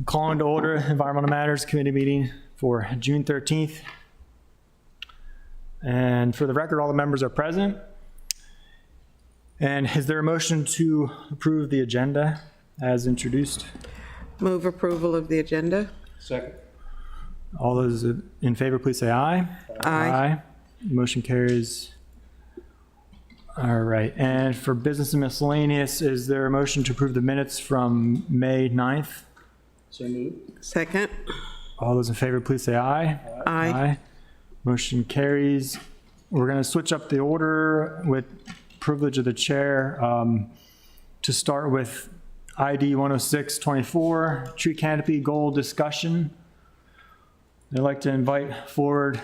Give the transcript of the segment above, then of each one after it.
Calling to order Environmental Matters Committee meeting for June 13th. And for the record, all the members are present. And is there a motion to approve the agenda as introduced? Move approval of the agenda. Second. All those in favor, please say aye. Aye. Motion carries. All right. And for business and miscellaneous, is there a motion to approve the minutes from May 9th? So moved. Second. All those in favor, please say aye. Aye. Motion carries. We're going to switch up the order with privilege of the chair to start with ID 10624, tree canopy goal discussion. I'd like to invite forward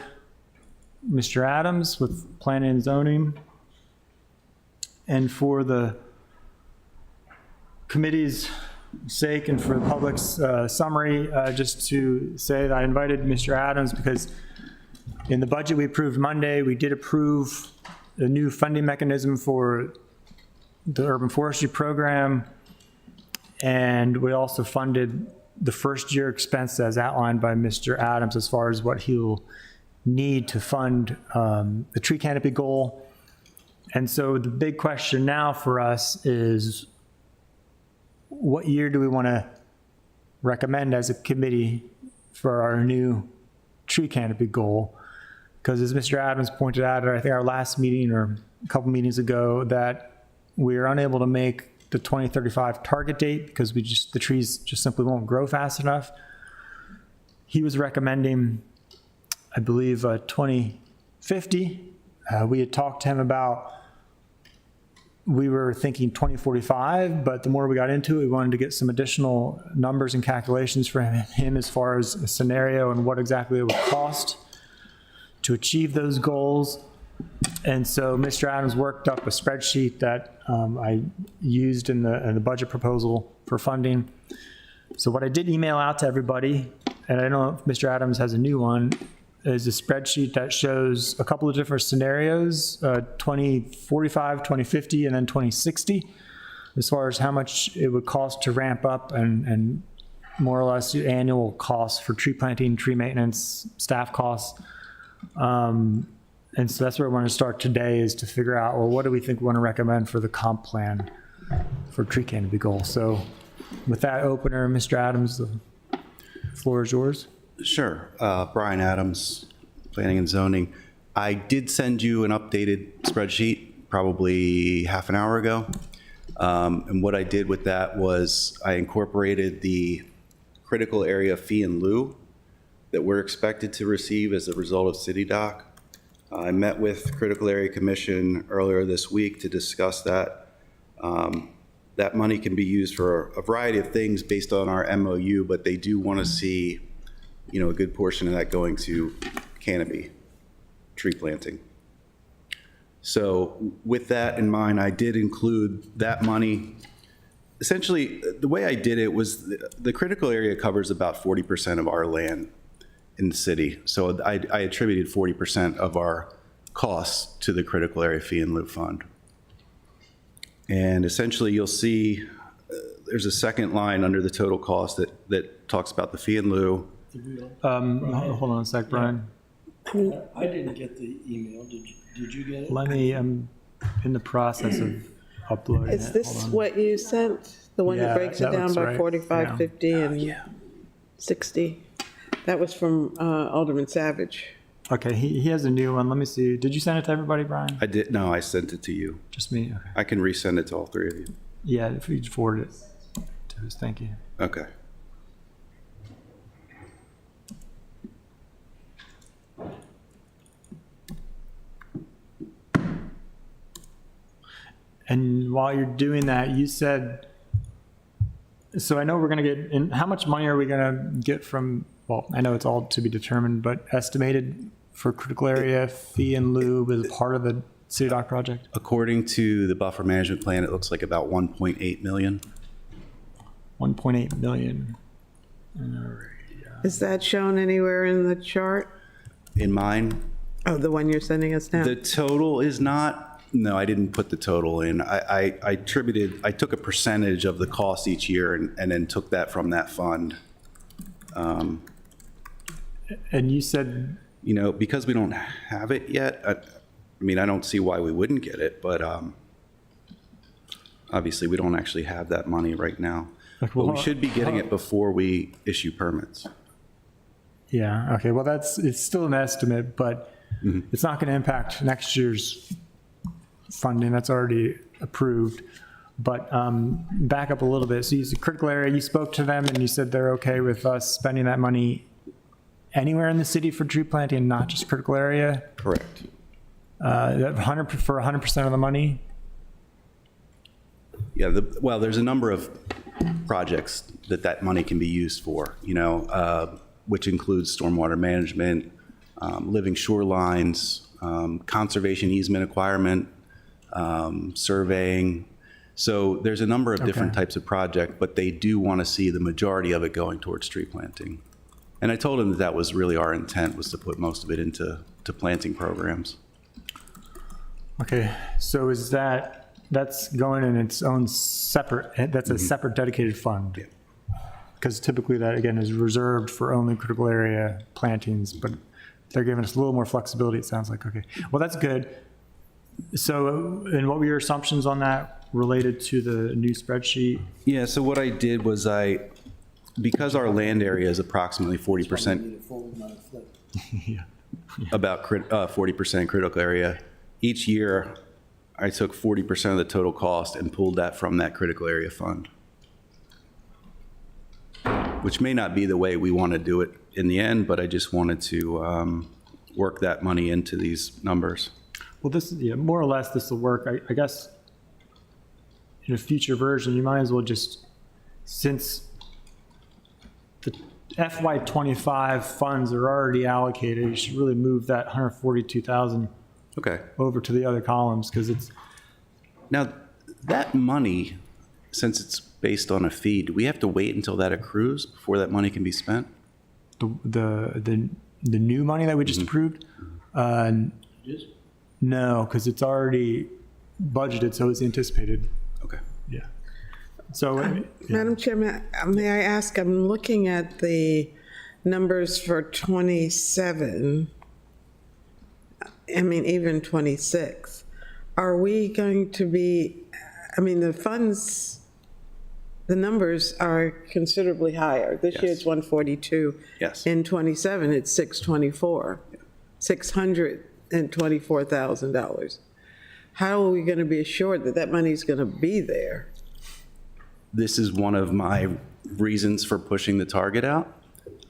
Mr. Adams with planning and zoning. And for the committee's sake and for the public's summary, just to say that I invited Mr. Adams because in the budget we approved Monday, we did approve a new funding mechanism for the urban forestry program. And we also funded the first year expense as outlined by Mr. Adams as far as what he'll need to fund the tree canopy goal. And so the big question now for us is what year do we want to recommend as a committee for our new tree canopy goal? Because as Mr. Adams pointed out, I think our last meeting or a couple meetings ago, that we are unable to make the 2035 target date because the trees just simply won't grow fast enough. He was recommending, I believe, 2050. We had talked to him about, we were thinking 2045, but the more we got into it, we wanted to get some additional numbers and calculations for him as far as a scenario and what exactly it would cost to achieve those goals. And so Mr. Adams worked up a spreadsheet that I used in the budget proposal for funding. So what I did email out to everybody, and I don't know if Mr. Adams has a new one, is a spreadsheet that shows a couple of different scenarios, 2045, 2050, and then 2060, as far as how much it would cost to ramp up and more or less the annual costs for tree planting, tree maintenance, staff costs. And so that's where I want to start today, is to figure out, well, what do we think we want to recommend for the comp plan for tree canopy goal? So with that opener, Mr. Adams, the floor is yours. Sure. Brian Adams, Planning and Zoning. I did send you an updated spreadsheet probably half an hour ago. And what I did with that was I incorporated the critical area fee in lieu that we're expected to receive as a result of City Dock. I met with Critical Area Commission earlier this week to discuss that. That money can be used for a variety of things based on our MOU, but they do want to see, you know, a good portion of that going to canopy tree planting. So with that in mind, I did include that money. Essentially, the way I did it was the critical area covers about 40% of our land in the city. So I attributed 40% of our costs to the critical area fee in lieu fund. And essentially you'll see there's a second line under the total cost that talks about the fee in lieu. Hold on a sec, Brian. I didn't get the email. Did you get it? Let me, I'm in the process of uploading Is it. this Hold on. what you sent? The one Yeah, that breaks it that down looks by right. 45, Yeah. 50, and 60? That was from Alderman Savage. Okay, he has a new one. Let me see. Did you send it to everybody, Brian? I did, no, I sent it to you. Just me? Okay. I can resend it to all three of you. Yeah, if you forward it to us, thank you. Okay. And while you're doing that, you said, so I know we're going to get, and how much money are we going to get from, well, I know it's all to be determined, but estimated for critical area fee in lieu as part of the City Dock project? According to the buffer management plan, it looks like about 1.8 million. 1.8 million. Is that shown anywhere in the chart? In mine, Oh, the one you're sending us now? the total is not, No, I didn't put the total in. I took a percentage of the cost each year and then took that from that fund. And you said, You know, because we don't have it yet, I mean, I don't see why we wouldn't get it, but obviously, we don't actually have that money right now. But we should be getting it before we issue permits. yeah, okay, well, it's still an estimate, but it's not going to impact next year's funding, that's already approved. But back up a little bit, so you said critical area, you spoke to them and you said they're okay with us spending that money anywhere in the city for tree planting, not just critical area? Correct. That 100 for 100% of the money? Yeah, well, there's a number of projects that money can be used for, you know, which includes stormwater management, living shorelines, conservation easement acquirement, surveying. So there's a number of different types of projects, but they do want to see the majority of it going towards tree planting. And I told them that was really our intent, was to put most of it into planting programs. Okay, so is that's going in its own separate, that's a separate dedicated fund? Because typically that, again, is reserved for only critical area plantings, but they're giving us a little more flexibility, it sounds like. Okay, well, that's good. So, and what were your assumptions on that related to the new spreadsheet? Yeah, so what I did was because our land area is approximately 40%, Need a fold, not a flip. about 40% critical area, each year I took 40% of the total cost and pulled that from that critical area fund, which may not be the way we want to do it in the end, but I just wanted to work that money into these numbers. Well, this, yeah, more or less this will work. I guess in a future version, you might as well just, since the FY25 funds are already allocated, you should really move that 142,000 Okay. over to the other columns, because it's, Now, that money, since it's based on a fee, do we have to wait until that accrues before that money can be spent? the new money that we just approved? Just No, because it's already budgeted, so it's anticipated. Okay. Yeah. So, yeah. Madam Chairman, may I ask, I'm looking at the numbers for 27, I mean, even 26. Are we going to be, I mean, the funds, the numbers are considerably higher. This year Yes. it's 142. Yes. In 27, it's 624, $624,000. How are we going to be assured that that money's going to be there? This is one of my reasons for pushing the target out.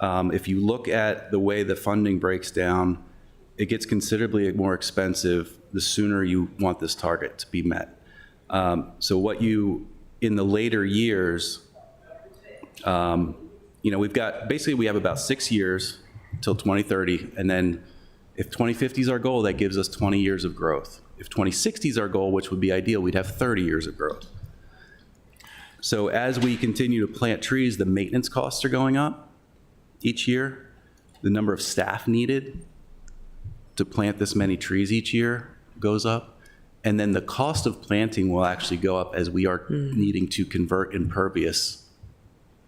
If you look at the way the funding breaks down, it gets considerably more expensive the sooner you want this target to be met. So what you, in the later years, you know, we have about 6 years till 2030, and then if 2050 is our goal, that gives us 20 years of growth. If 2060 is our goal, which would be ideal, we'd have 30 years of growth. So as we continue to plant trees, the maintenance costs are going up each year. The number of staff needed to plant this many trees each year goes up. And then the cost of planting will actually go up as we are needing to convert impervious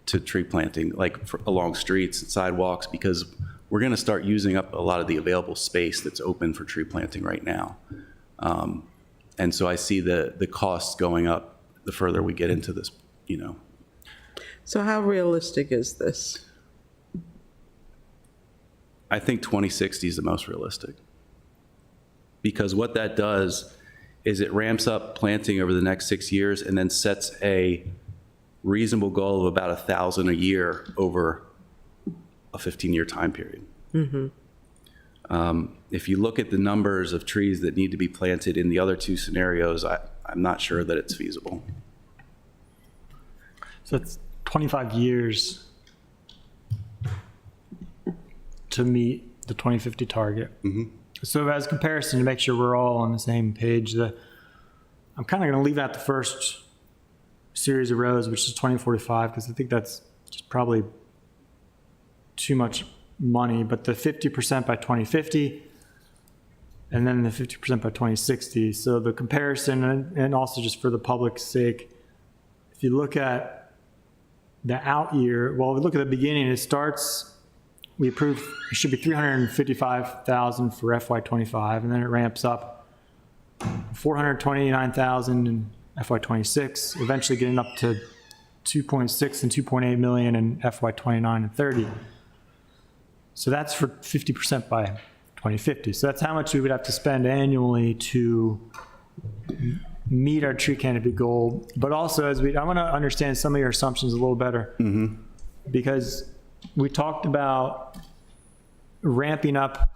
to tree planting, like along streets and sidewalks, because we're going to start using up a lot of the available space that's open for tree planting right now. And so I see the costs going up the further we get into this, you know. So how realistic is this? I think 2060 is the most realistic. Because what that does is it ramps up planting over the next 6 years and then sets a reasonable goal of about 1,000 a year over a 15-year time period. If you look at the numbers of trees that need to be planted in the other two scenarios, I'm not sure that it's feasible. So it's 25 years to meet the 2050 target. So as comparison, to make sure we're all on the same page, I'm kind of going to leave out the first series of rows, which is 2045, because I think that's just probably too much money. But the 50% by 2050, and then the 50% by 2060. So the comparison, and also just for the public's sake, if you look at the out year, well, we look at the beginning, it starts, we approved, it should be 355,000 for FY25, and then it ramps up 429,000 in FY26, eventually getting up to 2.6 and 2.8 million in FY29 and 30. So that's for 50% by 2050. So that's how much we would have to spend annually to meet our tree canopy goal. But also, I want to understand some of your assumptions a little better, because we talked about ramping up.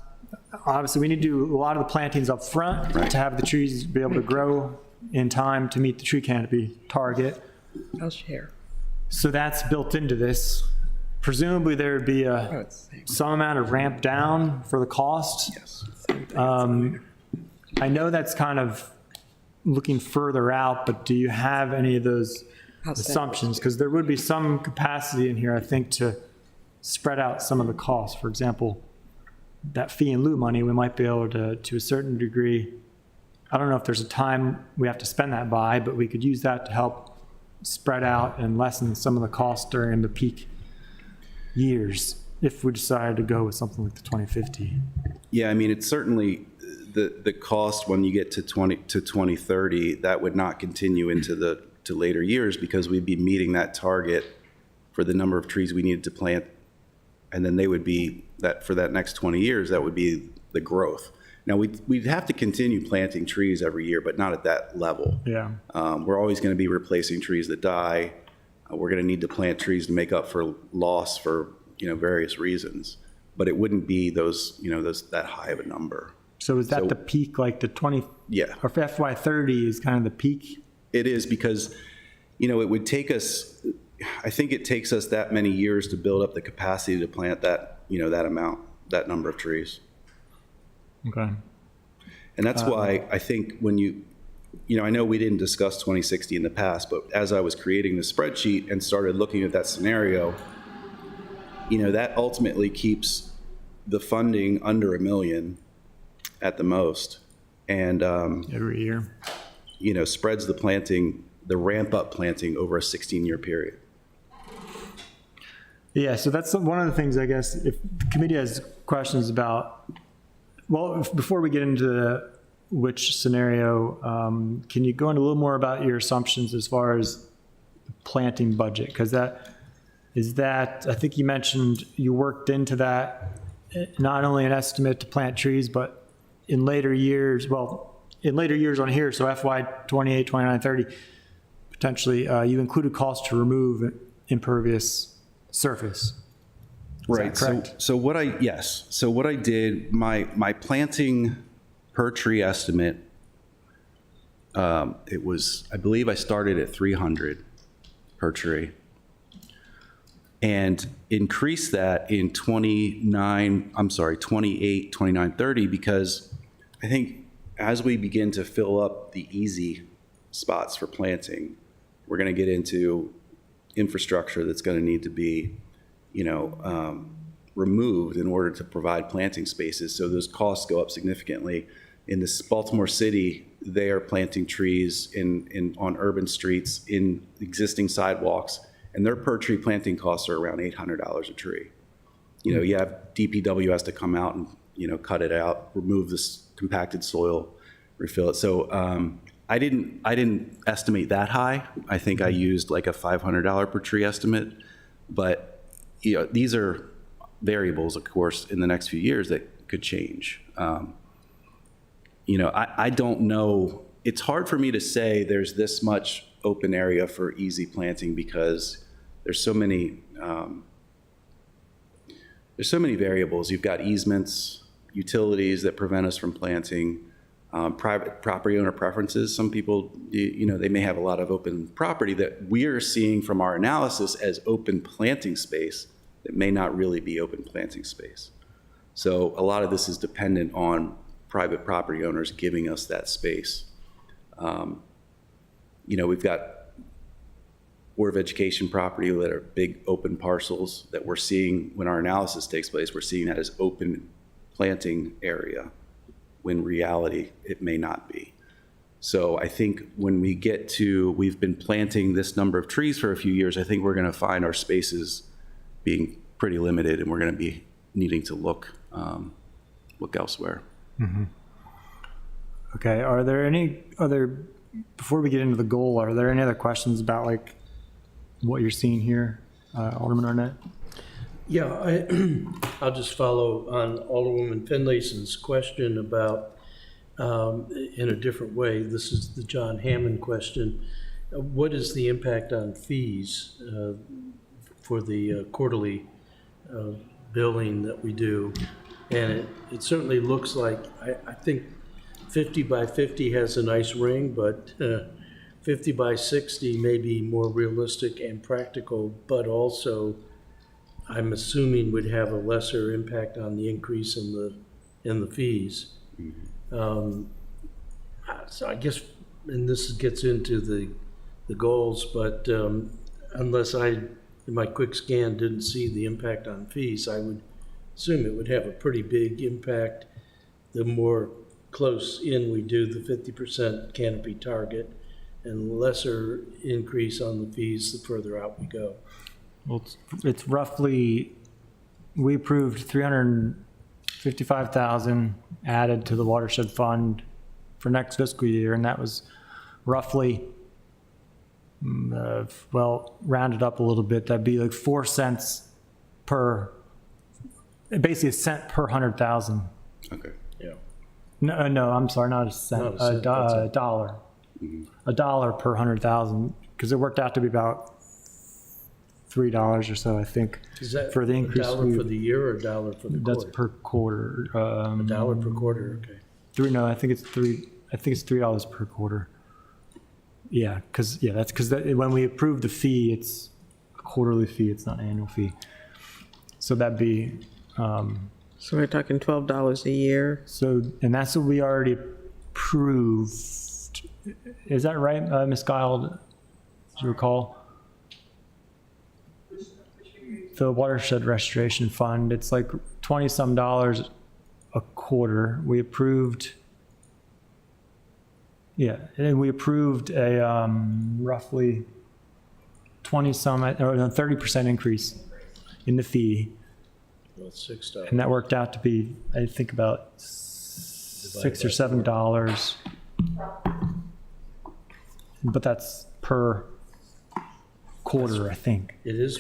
Obviously, we need to do a lot of the plantings up front to have the trees be able to grow in time to meet the tree canopy target. I'll share. So that's built into this. Presumably, there would be some amount of ramp down for the cost. Yes. I know that's kind of looking further out, but do you have any of those assumptions? Because there would be some capacity in here, I think, to spread out some of the costs. For example, that fee in lieu money, we might be able to a certain degree, I don't know if there's a time we have to spend that by, but we could use that to help spread out and lessen some of the costs during the peak years if we decided to go with something like the 2050. Yeah, I mean, it's certainly the cost when you get to 2030, that would not continue into to later years, because we'd be meeting that target for the number of trees we needed to plant, and then they would be that for that next 20 years, that would be the growth. Now, we'd have to continue planting trees every year, but not at that level. Yeah. We're always going to be replacing trees that die. We're going to need to plant trees to make up for loss for, various reasons. But it wouldn't be that high of a number. So is that the peak, like the 20? Yeah. Or FY30 is kind of the peak? It is, because, it would take us, I think it takes us that many years to build up the capacity to plant that, that number of trees. Okay. And that's why I think when I know we didn't discuss 2060 in the past, but as I was creating the spreadsheet and started looking at that scenario, that ultimately keeps the funding under $1 million at the most. And, Every year. spreads the ramp up planting over a 16-year period. Yeah, so that's one of the things, I guess, if the committee has questions about, well, before we get into which scenario, can you go into a little more about your assumptions as far as the planting budget? Because I think you mentioned you worked into that, not only an estimate to plant trees, but in later years on here, so FY 28, 29, 30, potentially, you included costs to remove impervious surface. Right. Correct? So what I did, my planting per tree estimate, it was, I believe I started at 300 per tree, and increased that in 28, 29, 30, because I think as we begin to fill up the easy spots for planting, we're going to get into infrastructure that's going to need to be, removed in order to provide planting spaces. So those costs go up significantly. In this Baltimore City, they are planting trees on urban streets, in existing sidewalks, and their per tree planting costs are around $800 a tree. You have DPW has to come out and, cut it out, remove this compacted soil, refill it. So I didn't estimate that high. I think I used like a $500 per tree estimate, but these are variables, of course, in the next few years that could change. I don't know. It's hard for me to say there's this much open area for easy planting, because there's so many variables. You've got easements, utilities that prevent us from planting, private property owner preferences. Some people, they may have a lot of open property that we're seeing from our analysis as open planting space that may not really be open planting space. So a lot of this is dependent on private property owners giving us that space. We've got Board of Education property that are big open parcels that we're seeing when our analysis takes place. We're seeing that as open planting area. when reality, it may not be. So I think when we get to, we've been planting this number of trees for a few years, I think we're going to find our spaces being pretty limited, and we're going to be needing to look elsewhere. Okay, are there any other, before we get into the goal, are there any other questions about like what you're seeing here, Alderman Arnett? Yeah, I'll just follow on Alderwoman Finlayson's question about, in a different way, this is the John Hammond question. What is the impact on fees for the quarterly billing that we do? And it certainly looks like, I think 50 by 50 has a nice ring, but 50 by 60 may be more realistic and practical, but also I'm assuming would have a lesser impact on the increase in the fees. So I guess, and this gets into the goals, but unless I, in my quick scan, didn't see the impact on fees, I would assume it would have a pretty big impact the more close in we do the 50% canopy target, and lesser increase on the fees the further out we go. Well, it's roughly, we approved 355,000 added to the watershed fund for next fiscal year, and that was roughly, well, rounded up a little bit, that'd be like 4 cents per, basically a cent per 100,000. Okay. Yeah. No, I'm sorry, not a cent, Not a cent, that's a dollar. A dollar per 100,000, because it worked out to be about $3 or so, I think. Is that for the increase? a dollar for the year or a dollar for the quarter? That's per quarter. A dollar per quarter, okay. No, I think it's $3 per quarter. Yeah, because when we approve the fee, it's a quarterly fee. It's not an annual fee. So that'd be. So we're talking $12 a year? So, and that's what we already approved. Is that right, Ms. Guild? Do you recall? The watershed restoration fund, it's like $20-some a quarter. We approved, yeah, and we approved a roughly 20-some, or 30% increase in the fee. Well, it's $6. And that worked out to be, I think, about $6 or $7. But that's per quarter, I think. It is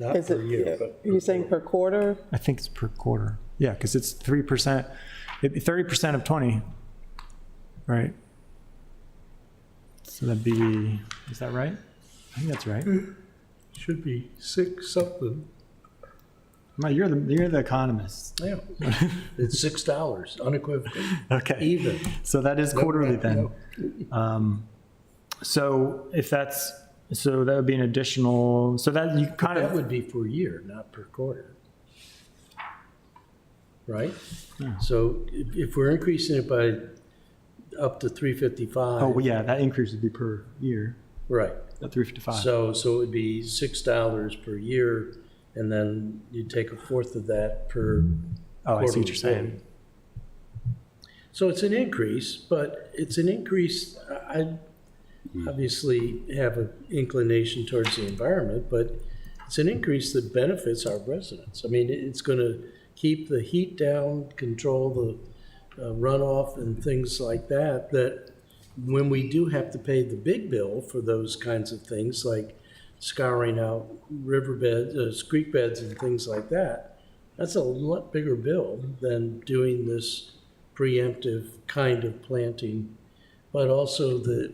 not Is per it, year, but. you're saying per quarter? I think it's per quarter. Yeah, because it's 3%, 30% of 20, right? So that'd be, is that right? I think that's right. Should be 6 something. Mike, you're the economist. Yeah. It's $6 unequivocally. Okay. Even. So that is quarterly then. No. So if that's, so that would be an additional, so that you kind That of, would be for a year, not per quarter. Right? Yeah. So if we're increasing it by up to 355. oh, well, yeah, that increase would be per year, Right. at 355. So it would be $6 per year, and then you'd take a fourth of that per. Oh, I see what quarterly you're saying. bill. So it's an increase, but it's an increase, I obviously have an inclination towards the environment, but it's an increase that benefits our residents. I mean, it's going to keep the heat down, control the runoff and things like that, that when we do have to pay the big bill for those kinds of things, like scouring out riverbeds, creek beds and things like that, that's a lot bigger bill than doing this preemptive kind of planting, but also the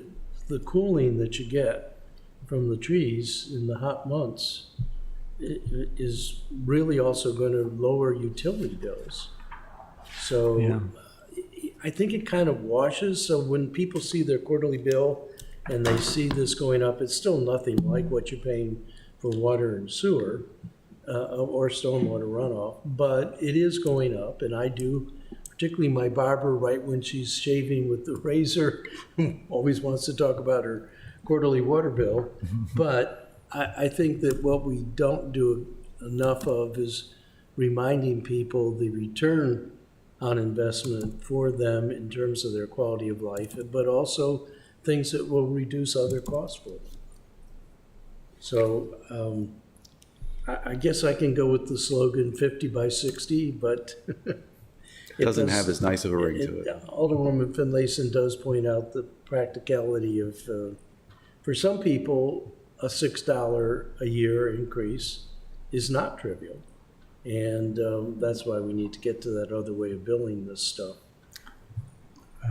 cooling that you get from the trees in the hot months is really also going to lower utility bills. So Yeah. I think it kind of washes. So when people see their quarterly bill and they see this going up, it's still nothing like what you're paying for water and sewer or stormwater runoff, but it is going up. And I do, particularly my barber, right when she's shaving with the razor, always wants to talk about her quarterly water bill. But I think that what we don't do enough of is reminding people the return on investment for them in terms of their quality of life, but also things that will reduce other costs for them. So I guess I can go with the slogan 50 by 60, but It doesn't have as nice of a ring to it. Alderwoman Finlayson does point out the practicality of, for some people, a $6 a year increase is not trivial. And that's why we need to get to that other way of billing this stuff.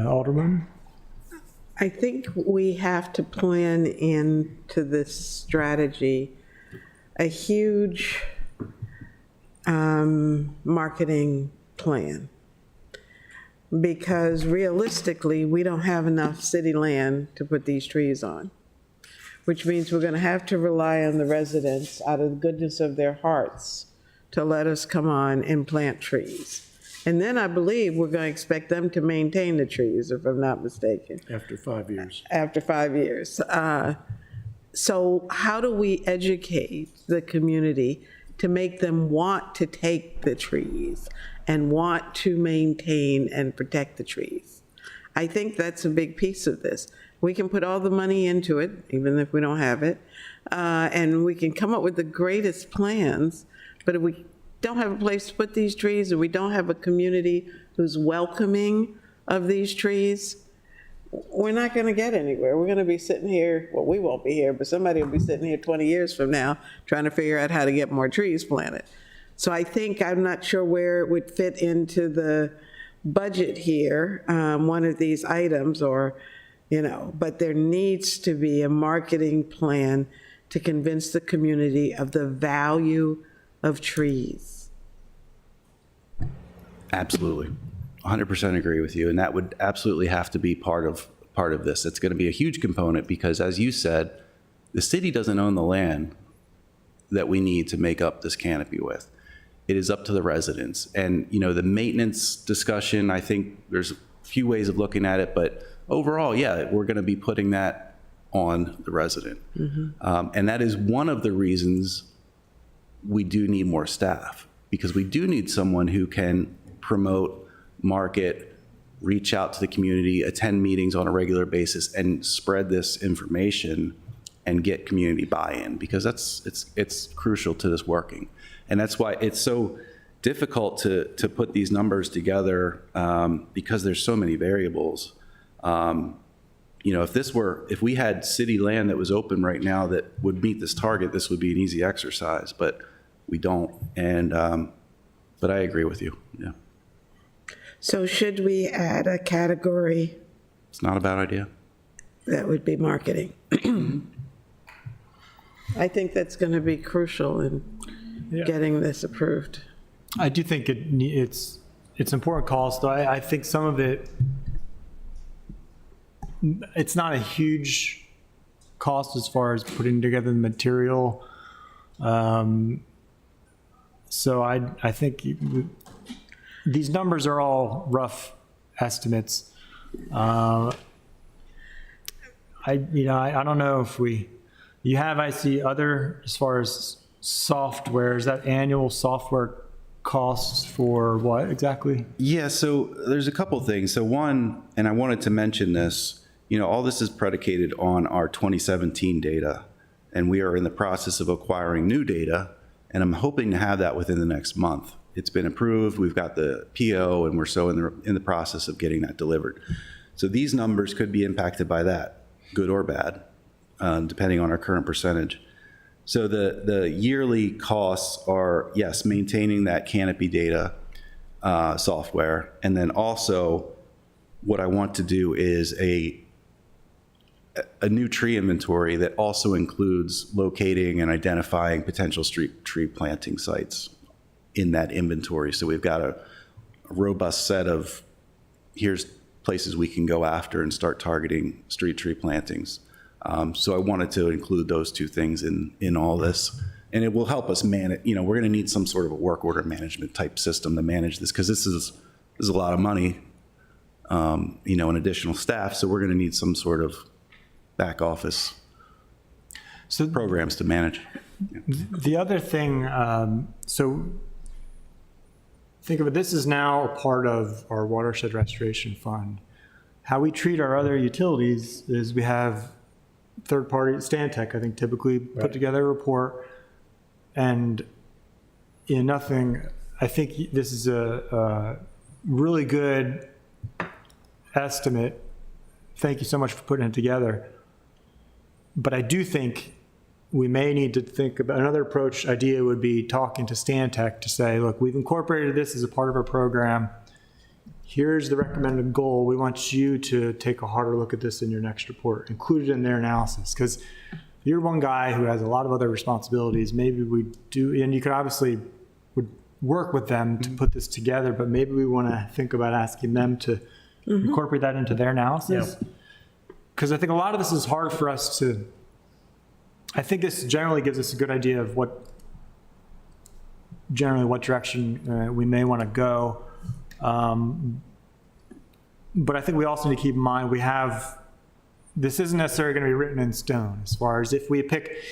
Alderman? I think we have to plan into this strategy a huge marketing plan. Because realistically, we don't have enough city land to put these trees on, which means we're going to have to rely on the residents out of the goodness of their hearts to let us come on and plant trees. And then I believe we're going to expect them to maintain the trees, if I'm not mistaken, After 5 years. after 5 years. So how do we educate the community to make them want to take the trees and want to maintain and protect the trees? I think that's a big piece of this. We can put all the money into it, even if we don't have it, and we can come up with the greatest plans, but if we don't have a place to put these trees, and we don't have a community who's welcoming of these trees, we're not going to get anywhere. We're going to be sitting here, well, we won't be here, but somebody will be sitting here 20 years from now trying to figure out how to get more trees planted. So I think, I'm not sure where it would fit into the budget here, one of these items, or, but there needs to be a marketing plan to convince the community of the value of trees. Absolutely. 100% agree with you. And that would absolutely have to be part of this. It's going to be a huge component because, as you said, the city doesn't own the land that we need to make up this canopy with. It is up to the residents. And, the maintenance discussion, I think there's a few ways of looking at it, but overall, yeah, we're going to be putting that on the resident. And that is one of the reasons we do need more staff, because we do need someone who can promote, market, reach out to the community, attend meetings on a regular basis, and spread this information and get community buy-in, because it's crucial to this working. And that's why it's so difficult to put these numbers together, because there's so many variables. If we had city land that was open right now that would meet this target, this would be an easy exercise, but we don't. And but I agree with you. Yeah, So should we add a category it's not a bad idea. that would be marketing? I think that's going to be crucial in getting this approved. I do think it's important cost. I think some of it, it's not a huge cost as far as putting together the material. So I think these numbers are all rough estimates. I don't know if I see other, as far as software, is that annual software costs for what exactly? Yeah, so there's a couple things. So one, and I wanted to mention this, all this is predicated on our 2017 data, and we are in the process of acquiring new data, and I'm hoping to have that within the next month. It's been approved, we've got the PO, and we're so in the process of getting that delivered. So these numbers could be impacted by that, good or bad, depending on our current percentage. So the yearly costs are, yes, maintaining that canopy data software, and then also what I want to do is a new tree inventory that also includes locating and identifying potential street tree planting sites in that inventory. So we've got a robust set of, here's places we can go after and start targeting street tree plantings. So I wanted to include those two things in all this. And it will help us manage, we're going to need some sort of a work order management type system to manage this, because this is a lot of money, and additional staff. So we're going to need some sort of back office programs to manage. The other thing, so think of it, this is now a part of our watershed restoration fund. How we treat our other utilities is we have third-party, Stantec, I think, typically put together a report, and nothing, I think this is a really good estimate. Thank you so much for putting it together. But I do think we may need to think about another approach. Idea would be talking to Stantec to say, look, we've incorporated this as a part of our program. Here's the recommended goal. We want you to take a harder look at this in your next report, include it in their analysis. Because you're one guy who has a lot of other responsibilities. Maybe we do, and you could obviously would work with them to put this together, but maybe we want to think about asking them to incorporate that into their analysis. Because I think a lot of this is hard for us to, I think this generally gives us a good idea of what direction we may want to go. But I think we also need to keep in mind this isn't necessarily going to be written in stone as far as if we pick,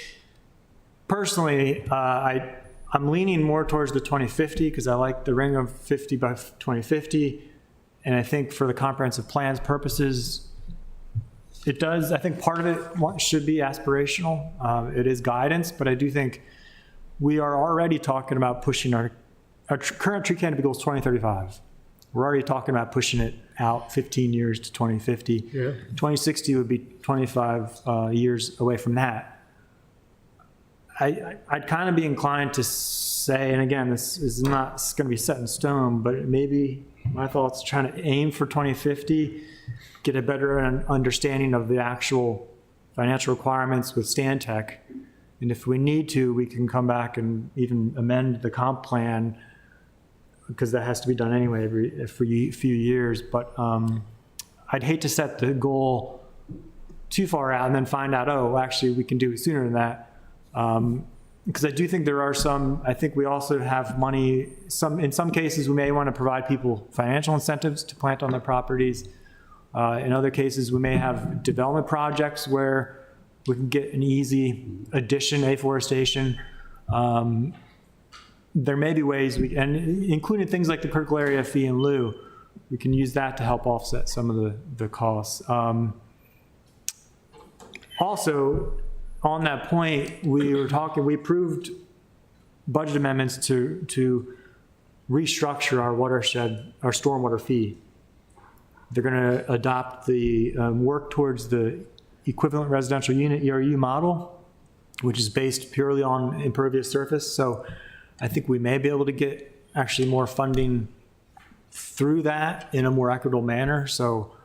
personally, I'm leaning more towards the 2050 because I like the ring of 50 by 2050. And I think for the comprehensive plans purposes, it does, I think part of it should be aspirational. It is guidance, but I do think we are already talking about pushing our current tree canopy goal is 2035. We're already talking about pushing it out 15 years to 2050. 2060 would be 25 years away from that. I'd kind of be inclined to say, and again, this is not going to be set in stone, but maybe my thoughts trying to aim for 2050, get a better understanding of the actual financial requirements with Stantec. And if we need to, we can come back and even amend the comp plan because that has to be done anyway every few years. But I'd hate to set the goal too far out and then find out, oh, actually we can do it sooner than that. Because I do think there are I think we also have money, in some cases we may want to provide people financial incentives to plant on their properties. In other cases, we may have development projects where we can get an easy addition, afforestation. There may be ways and including things like the critical area fee in lieu, we can use that to help offset some of the costs. Also, on that point, we approved budget amendments to restructure our watershed, our stormwater fee. They're going to adopt the work towards the equivalent residential unit ERU model, which is based purely on impervious surface. So I think we may be able to get actually more funding through that in a more equitable manner. So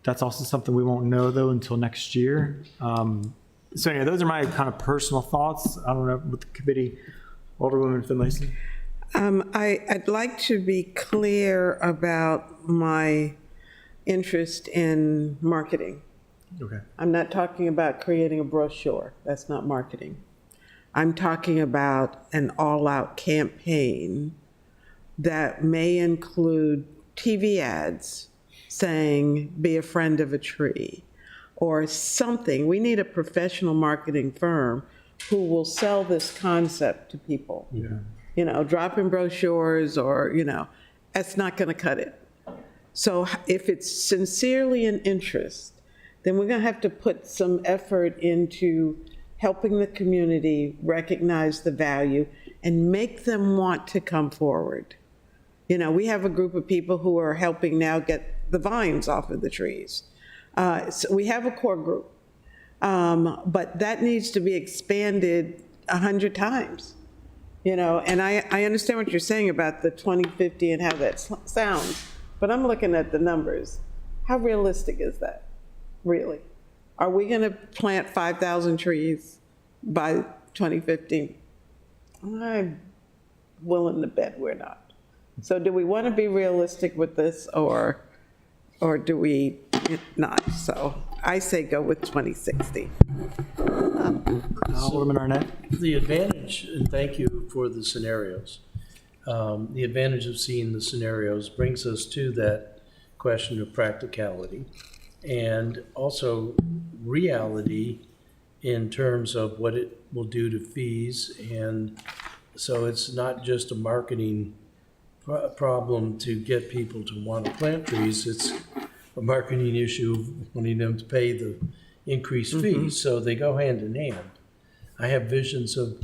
that's also something we won't know though until next year. So anyway, those are my kind of personal thoughts. I don't know what the committee, Alderwoman Finlayson. I'd like to be clear about my interest in marketing. Okay. I'm not talking about creating a brochure. That's not marketing. I'm talking about an all-out campaign that may include TV ads saying, be a friend of a tree, or something. We need a professional marketing firm who will sell this concept to people. Yeah. Dropping brochures or, that's not going to cut it. So if it's sincerely an interest, then we're going to have to put some effort into helping the community recognize the value and make them want to come forward. We have a group of people who are helping now get the vines off of the trees. So we have a core group, but that needs to be expanded 100 times. And I understand what you're saying about the 2050 and how that sounds, but I'm looking at the numbers. How realistic is that, really? Are we going to plant 5,000 trees by 2015? I'm willing to bet we're not. So do we want to be realistic with this, or do we not? So I say go with 2060. Alderman Arnett. The advantage, and thank you for the scenarios, the advantage of seeing the scenarios brings us to that question of practicality and also reality in terms of what it will do to fees. And so it's not just a marketing problem to get people to want to plant trees. It's a marketing issue of wanting them to pay the increased fees, so they go hand in hand. I have visions of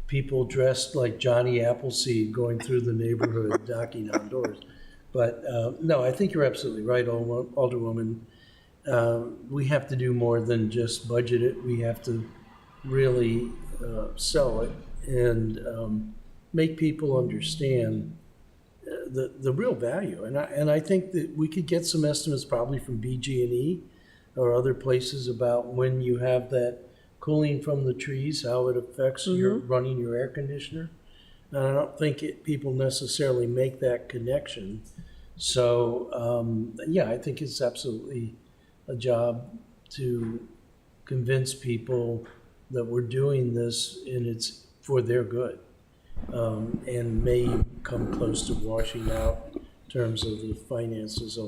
people dressed like Johnny Appleseed going through the neighborhood knocking on doors. But no, I think you're absolutely right, Alderwoman. We have to do more than just budget it. We have to really sell it and make people understand the real value. And I think that we could get some estimates probably from BG&E or other places about when you have that cooling from the trees, how it affects your running your air conditioner. And I don't think people necessarily make that connection. So, yeah, I think it's absolutely a job to convince people that we're doing this and it's for their good. And may come close to washing out in terms of the finances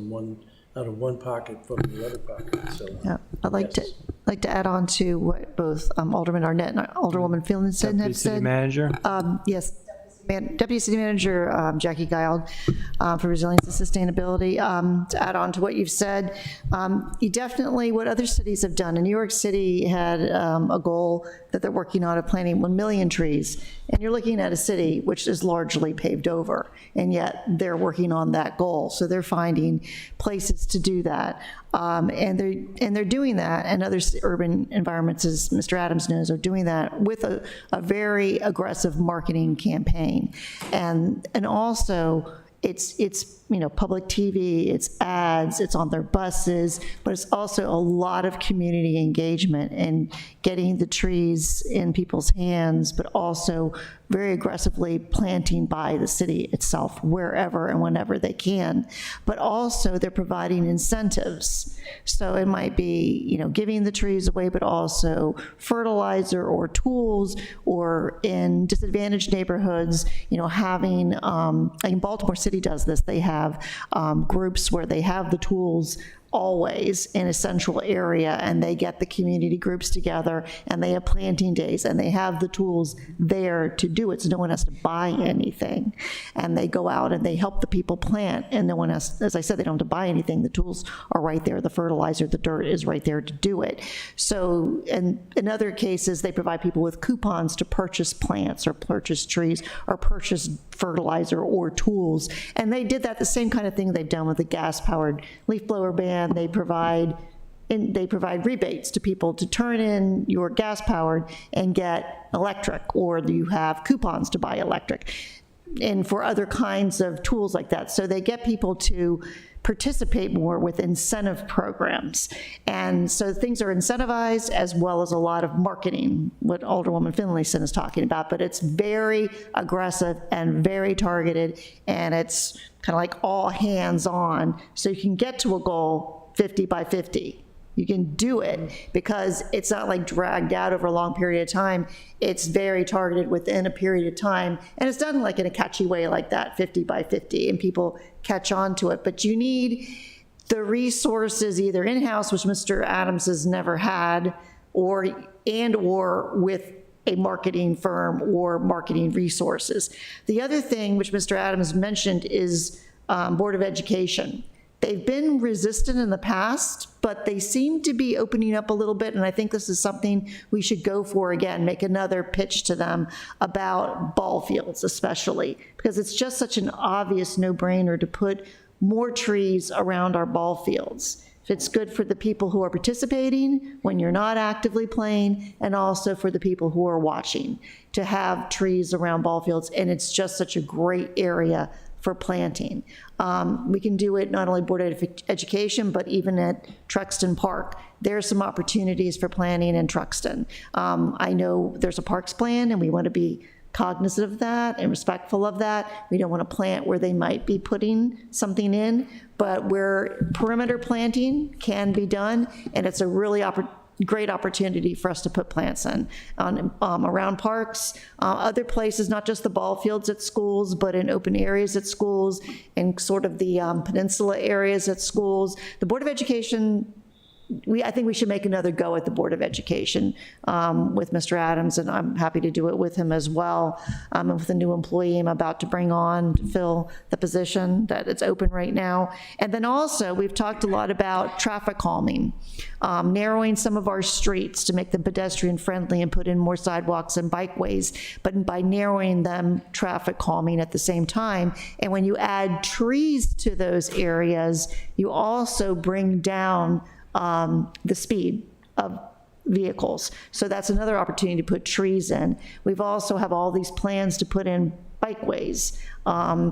out of one pocket from the other pocket. So, Yeah, I'd like to add on to what both Alderman Arnett and Alderwoman Finlayson Deputy have City said. Manager. Yes, Deputy City Manager Jackie Guild for Resilience and Sustainability. To add on to what you've said, you definitely, what other cities have done, and New York City had a goal that they're working on of planting 1 million trees. And you're looking at a city which is largely paved over, and yet they're working on that goal. So they're finding places to do that. And they're doing that, and other urban environments, as Mr. Adams knows, are doing that with a very aggressive marketing campaign. And also, it's public TV, it's ads, it's on their buses, but it's also a lot of community engagement and getting the trees in people's hands, but also very aggressively planting by the city itself wherever and whenever they can. But also they're providing incentives. So it might be, giving the trees away, but also fertilizer or tools, or in disadvantaged neighborhoods, having, like Baltimore City does this, they have groups where they have the tools always in a central area, and they get the community groups together, and they have planting days, and they have the tools there to do it, so no one has to buy anything. And they go out and they help the people plant, and no one has, as I said, they don't have to buy anything. The tools are right there, the fertilizer, the dirt is right there to do it. So, and in other cases, they provide people with coupons to purchase plants or purchase trees or purchase fertilizer or tools. And they did that, the same kind of thing they've done with the gas-powered leaf blower ban. They provide rebates to people to turn in your gas-powered and get electric, or you have coupons to buy electric, and for other kinds of tools like that. So they get people to participate more with incentive programs. And so things are incentivized, as well as a lot of marketing, what Alderwoman Finlayson is talking about, but it's very aggressive and very targeted, and it's kind of like all hands on, so you can get to a goal 50 by 50. You can do it because it's not like dragged out over a long period of time. It's very targeted within a period of time, and it's done like in a catchy way like that, 50 by 50, and people catch on to it. But you need the resources either in-house, which Mr. Adams has never had, or with a marketing firm or marketing resources. The other thing which Mr. Adams mentioned is Board of Education. They've been resistant in the past, but they seem to be opening up a little bit, and I think this is something we should go for again, make another pitch to them about ball fields especially, because it's just such an obvious no-brainer to put more trees around our ball fields. It's good for the people who are participating when you're not actively playing, and also for the people who are watching, to have trees around ball fields, and it's just such a great area for planting. We can do it not only Board of Education, but even at Truxton Park. There's some opportunities for planting in Truxton. I know there's a parks plan, and we want to be cognizant of that and respectful of that. We don't want to plant where they might be putting something in, but where perimeter planting can be done, and it's a really great opportunity for us to put plants in around parks, other places, not just the ball fields at schools, but in open areas at schools and sort of the peninsula areas at schools. The Board of Education I think we should make another go at the Board of Education with Mr. Adams, and I'm happy to do it with him as well. And with a new employee I'm about to bring on to fill the position that it's open right now. And then also, we've talked a lot about traffic calming, narrowing some of our streets to make them pedestrian friendly and put in more sidewalks and bikeways, but by narrowing them, traffic calming at the same time. And when you add trees to those areas, you also bring down the speed of vehicles. So that's another opportunity to put trees in. We've also have all these plans to put in bikeways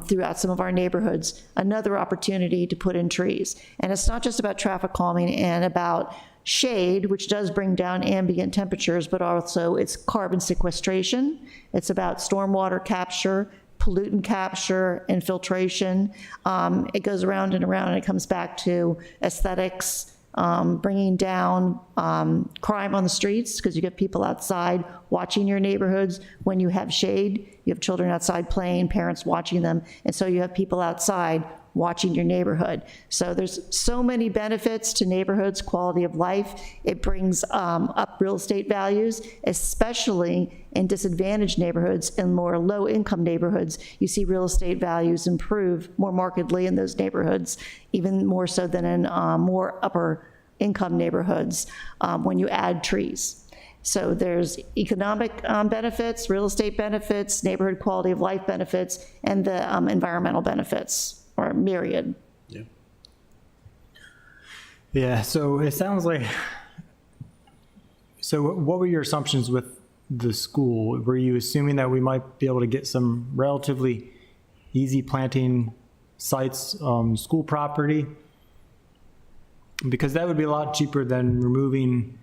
throughout some of our neighborhoods, another opportunity to put in trees. And it's not just about traffic calming and about shade, which does bring down ambient temperatures, but also it's carbon sequestration. It's about stormwater capture, pollutant capture, infiltration. It goes around and around, and it comes back to aesthetics, bringing down crime on the streets, because you get people outside watching your neighborhoods. When you have shade, you have children outside playing, parents watching them, and so you have people outside watching your neighborhood. So there's so many benefits to neighborhoods, quality of life. It brings up real estate values, especially in disadvantaged neighborhoods and more low-income neighborhoods. You see real estate values improve more markedly in those neighborhoods, even more so than in more upper-income neighborhoods when you add trees. So there's economic benefits, real estate benefits, neighborhood quality of life benefits, and the environmental benefits, or myriad. Yeah. Yeah, so it sounds like, so what were your assumptions with the school? Were you assuming that we might be able to get some relatively easy planting sites, school property? Because that would be a lot cheaper than removing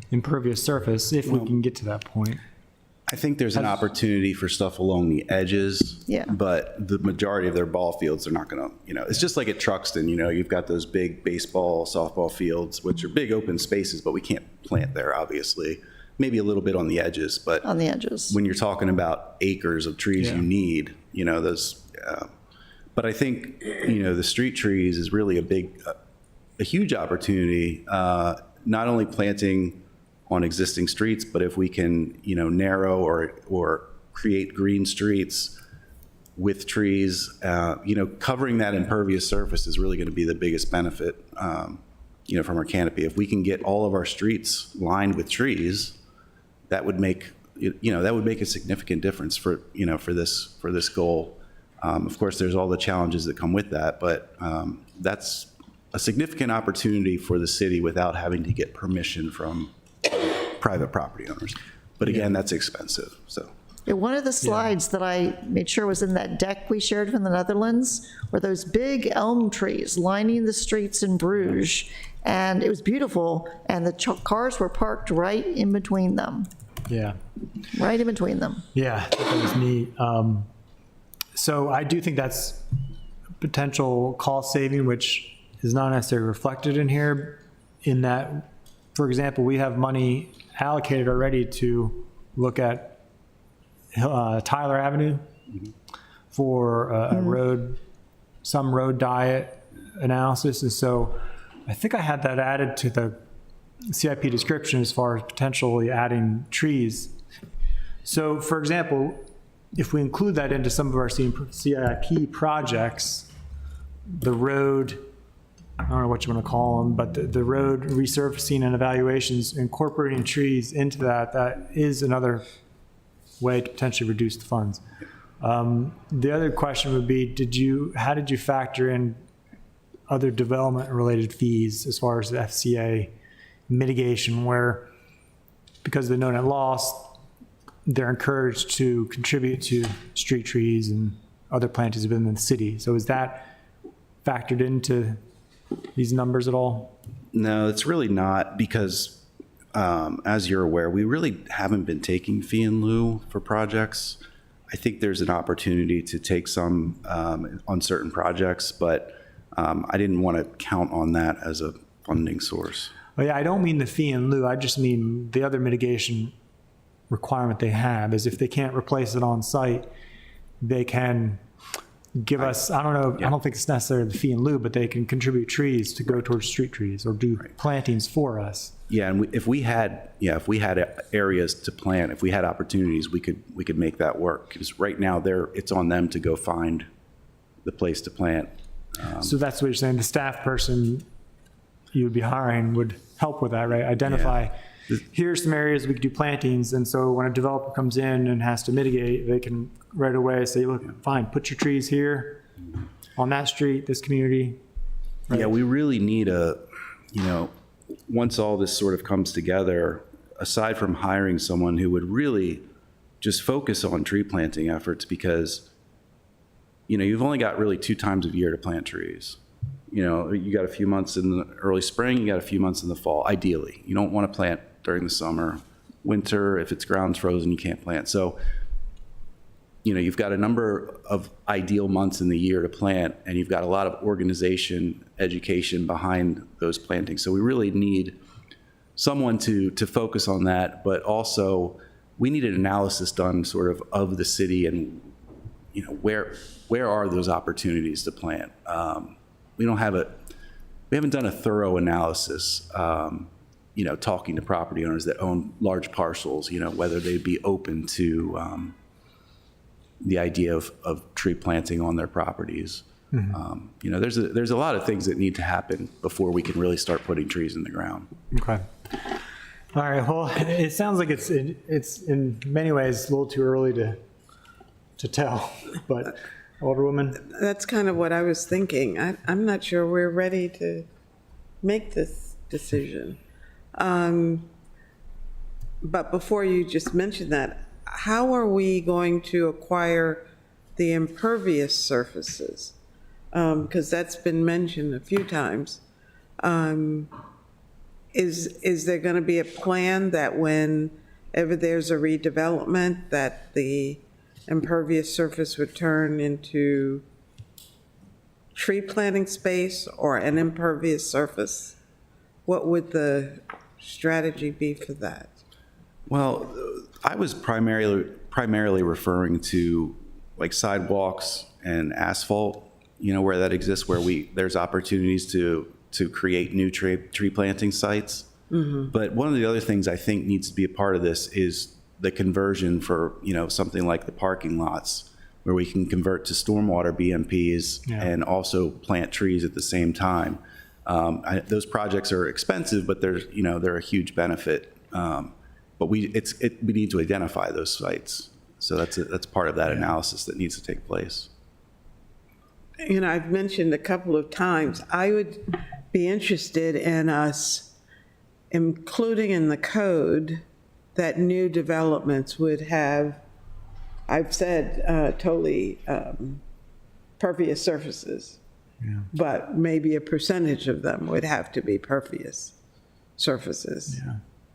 impervious surface, if we can get to that point. I think there's an opportunity for stuff along the edges. Yeah. But the majority of their ball fields are not going to, it's just like at Truxton, you've got those big baseball, softball fields, which are big open spaces, but we can't plant there, obviously. Maybe a little bit on the edges, but On the edges. when you're talking about acres of trees you need, those, but I think, the street trees is really a huge opportunity, not only planting on existing streets, but if we can, narrow or create green streets with trees, covering that impervious surface is really going to be the biggest benefit, from our canopy. If we can get all of our streets lined with trees, that would make, a significant difference for this goal. Of course, there's all the challenges that come with that, but that's a significant opportunity for the city without having to get permission from private property owners. But again, that's expensive, so. Yeah, one of the slides that I made sure was in that deck we shared from the Netherlands were those big elm trees lining the streets in Bruges. And it was beautiful, and the cars were parked right in between them. Yeah. Right in between them. Yeah, that was neat. So I do think that's potential cost saving, which is not necessarily reflected in here, in that, for example, we have money allocated already to look at Tyler Avenue for a some road diet analysis. And so I think I had that added to the CIP description as far as potentially adding trees. So for example, if we include that into some of our CIP projects, the road, I don't know what you want to call them, but the road resurfacing and evaluations, incorporating trees into that is another way to potentially reduce the funds. The other question would be, how did you factor in other development-related fees as far as the FCA mitigation, where because of the no net loss, they're encouraged to contribute to street trees and other plantings within the city. So is that factored into these numbers at all? No, it's really not, because as you're aware, we really haven't been taking fee in lieu for projects. I think there's an opportunity to take some on certain projects, but I didn't want to count on that as a funding source. Oh yeah, I don't mean the fee in lieu. I just mean the other mitigation requirement they have is if they can't replace it on site, they can give us, I don't know, I don't think it's necessarily the fee in lieu, but they can contribute trees to go towards street trees or do plantings for us. Yeah, and if we had areas to plant, if we had opportunities, we could make that work. Because right now, it's on them to go find the place to plant. So that's what you're saying, the staff person you would be hiring would help with that, right? Identify, here's some areas we could do plantings, and so when a developer comes in and has to mitigate, they can right away say, look, fine, put your trees here, on that street, this community. Yeah, we really need once all this sort of comes together, aside from hiring someone who would really just focus on tree planting efforts, because, you've only got really 2 times a year to plant trees. You got a few months in the early spring, you got a few months in the fall, ideally. You don't want to plant during the summer. Winter, if it's ground's frozen, you can't plant. So, you've got a number of ideal months in the year to plant, and you've got a lot of organization, education behind those plantings. So we really need someone to focus on that, but also we need an analysis done sort of the city and, where are those opportunities to plant? We haven't done a thorough analysis, talking to property owners that own large parcels, whether they'd be open to the idea of tree planting on their properties. There's a lot of things that need to happen before we can really start putting trees in the ground. Okay. All right, well, it sounds like it's in many ways a little too early to tell, but Alderwoman? That's kind of what I was thinking. I'm not sure we're ready to make this decision. But before you just mentioned that, how are we going to acquire the impervious surfaces? Because that's been mentioned a few times. Is there going to be a plan that whenever there's a redevelopment, that the impervious surface would turn into tree planting space or an impervious surface? What would the strategy be for that? Well, I was primarily referring to like sidewalks and asphalt, where that exists, where there's opportunities to create new tree planting sites. Mm-hmm. But one of the other things I think needs to be a part of this is the conversion for, something like the parking lots, where we can convert to stormwater BMPs and also plant trees at the same time. Those projects are expensive, but they're a huge benefit. But we need to identify those sites. So that's part of that analysis that needs to take place. I've mentioned a couple of times, I would be interested in us including in the code that new developments would have, I've said totally pervious surfaces, but maybe a percentage of them would have to be pervious surfaces.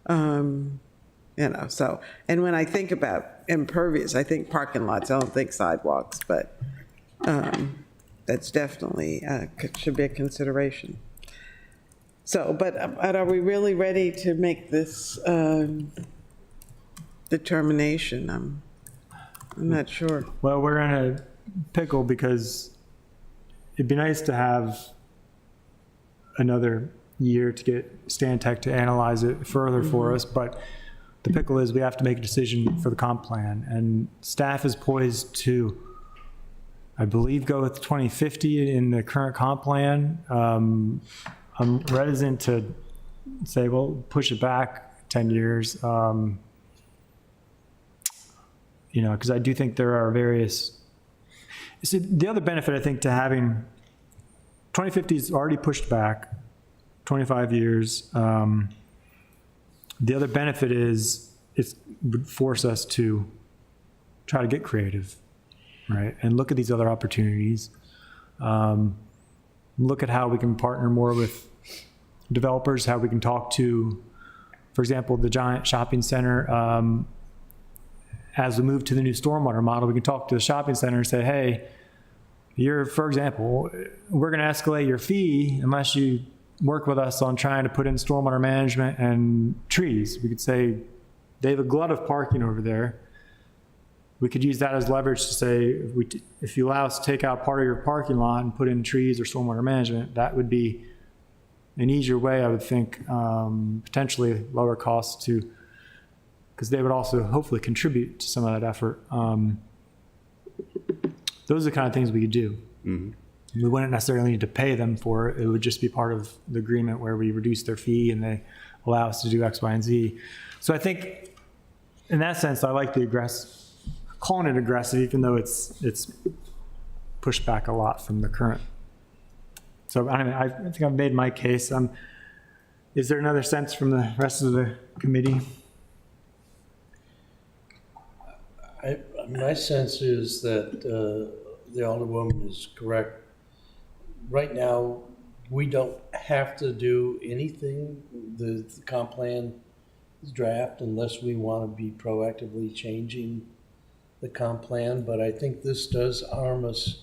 So, and when I think about impervious, I think parking lots, I don't think sidewalks, but that's definitely should be a consideration. So, but are we really ready to make this determination? I'm not sure. Well, we're in a pickle because it'd be nice to have another year to get Stantec to analyze it further for us, but the pickle is we have to make a decision for the comp plan, and staff is poised to, I believe, go with 2050 in the current comp plan. I'm reticent to say, well, push it back 10 years, because I do think there are various. So the other benefit, I think, to having 2050 is already pushed back 25 years. The other benefit is it would force us to try to get creative, right? And look at these other opportunities. Look at how we can partner more with developers, how we can talk to, for example, the giant shopping center. As we move to the new stormwater model, we can talk to the shopping center and say, hey, for example, we're going to escalate your fee unless you work with us on trying to put in stormwater management and trees. We could say, they have a glut of parking over there. we could use that as leverage to say, if you allow us to take out part of your parking lot and put in trees or stormwater management, that would be an easier way, I would think, potentially lower costs to, because they would also hopefully contribute to some of that effort. Those are the kind of things we could do. We wouldn't necessarily need to pay them for it. It would just be part of the agreement where we reduce their fee and they allow us to do X, Y, and Z. So I think in that sense, I like the calling it aggressive, even though it's pushed back a lot from the current. So I think I've made my case. Is there another sense from the rest of the committee? My sense is that the Alderwoman is correct. Right now, we don't have to do anything, the comp plan draft, unless we want to be proactively changing the comp plan. But I think this does arm us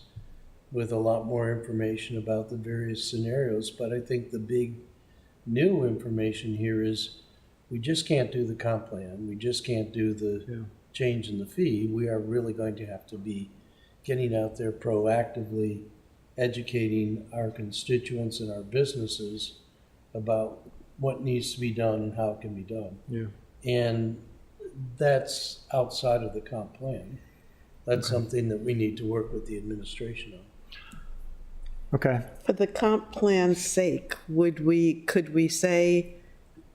with a lot more information about the various scenarios. But I think the big new information here is we just can't do the comp plan. We just can't do the change in the fee. We are really going to have to be getting out there proactively, educating our constituents and our businesses about what needs to be done and how it can be done. Yeah. And that's outside of the comp plan. That's something that we need to work with the administration on. Okay. For the comp plan's sake, could we say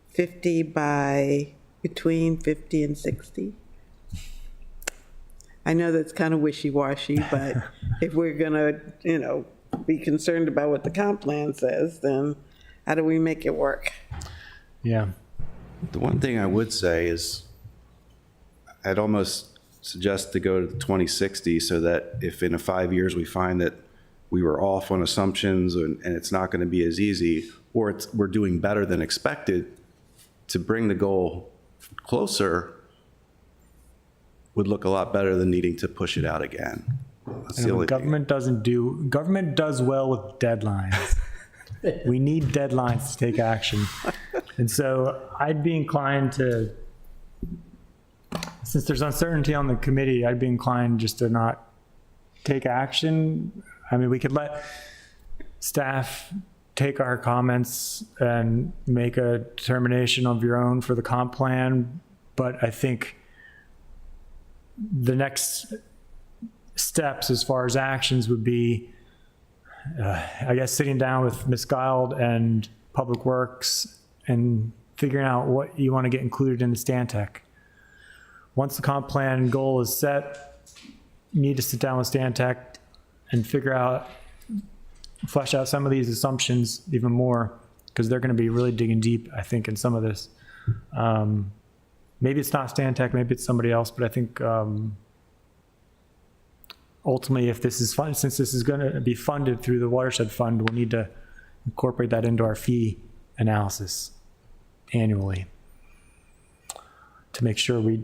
50 by between 50 and 60? I know that's kind of wishy-washy, but if we're gonna, be concerned about what the comp plan says, then how do we make it work? Yeah. The one thing I would say is I'd almost suggest to go to the 2060 so that if in 5 years we find that we were off on assumptions and it's not going to be as easy, or we're doing better than expected, to bring the goal closer would look a lot better than needing to push it out again. That's the only thing. Government does well with deadlines. We need deadlines to take action. And so I'd be inclined to, since there's uncertainty on the committee, I'd be inclined just to not take action. I mean, we could let staff take our comments and make a determination of your own for the comp plan, but I think the next steps as far as actions would be, I guess, sitting down with Ms. Guild and Public Works and figuring out what you want to get included in the Stantec. Once the comp plan goal is set, you need to sit down with Stantec and flesh out some of these assumptions even more, because they're going to be really digging deep, I think, in some of this. Maybe it's not Stantec, maybe it's somebody else, but I think ultimately, if this is fun, since this is going to be funded through the Watershed Fund, we'll need to incorporate that into our fee analysis annually to make sure we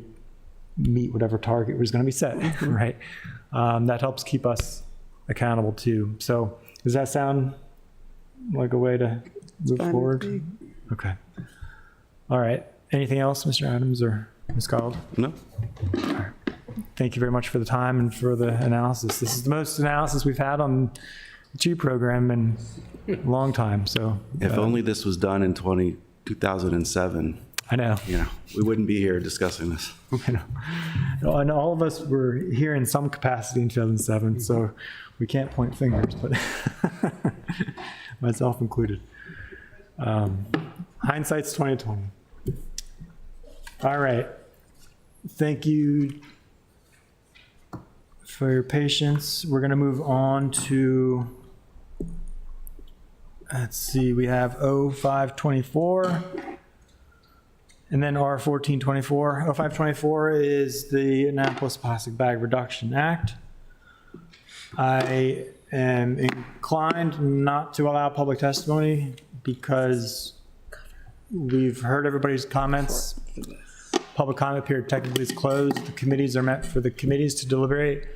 meet whatever target was going to be set, right? That helps keep us accountable too. So does that sound like a way to move forward? Okay. All right. Anything else, Mr. Adams or Ms. Guild? No? All right. Thank you very much for the time and for the analysis. This is the most analysis we've had on the CHIP program in a long time. So If only this was done in 2007, I know. we wouldn't be here discussing this. I know. And all of us were here in some capacity in 2007, so we can't point fingers, but myself included. Hindsight's 2020. All right. Thank you for your patience. We're going to move on to, let's see, we have O524 and then R1424. O524 is the Annapolis Plastic Bag Reduction Act. I am inclined not to allow public testimony because we've heard everybody's comments. Public comment period technically is closed. The committees are meant for the committees to deliberate.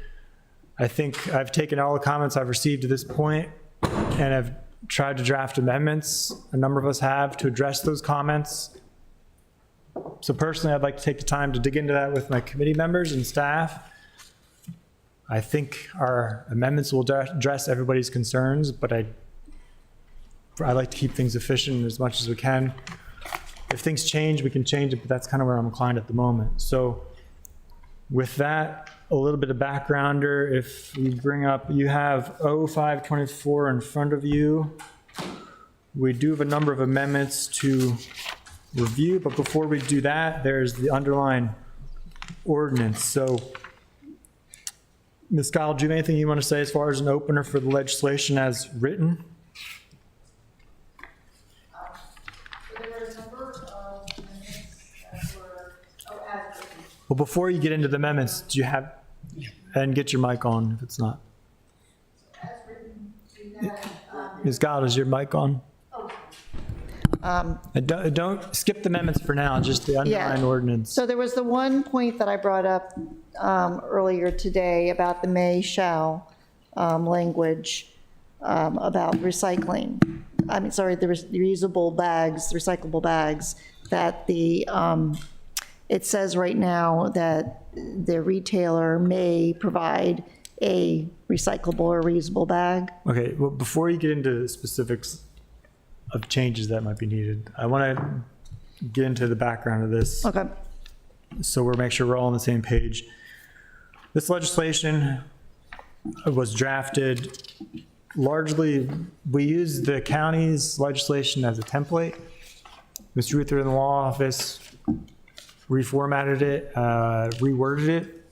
I think I've taken all the comments I've received to this point and have tried to draft amendments. A number of us have to address those comments. So personally, I'd like to take the time to dig into that with my committee members and staff I think our amendments will address everybody's concerns, but I like to keep things efficient as much as we can. If things change, we can change it, but that's kind of where I'm inclined at the moment. So with that, a little bit of backgrounder, if we bring up, you have 0524 in front of you. We do have a number of amendments to review, but before we do that, there's the underlying ordinance. So Ms. Kyle, do you have anything you want to say as far as an opener for the legislation as written? There were a number of amendments that were, as written. Well, before you get into the amendments, do you have, and get your mic on if it's not. As written, we had, Ms. Kyle, is your mic on? And don't skip the amendments for now, just the underlying ordinance. So there was the one point that I brought up earlier today about the may shall language about recycling. I mean, sorry, the reusable bags, recyclable bags, that it says right now that the retailer may provide a recyclable or reusable bag. Okay, well, before you get into the specifics of changes that might be needed, I want to get into the background of this. Okay. So we'll make sure we're all on the same page. This legislation was drafted largely, we used the county's legislation as a template. Mr. Ruther in the law office reformatted it, reworded it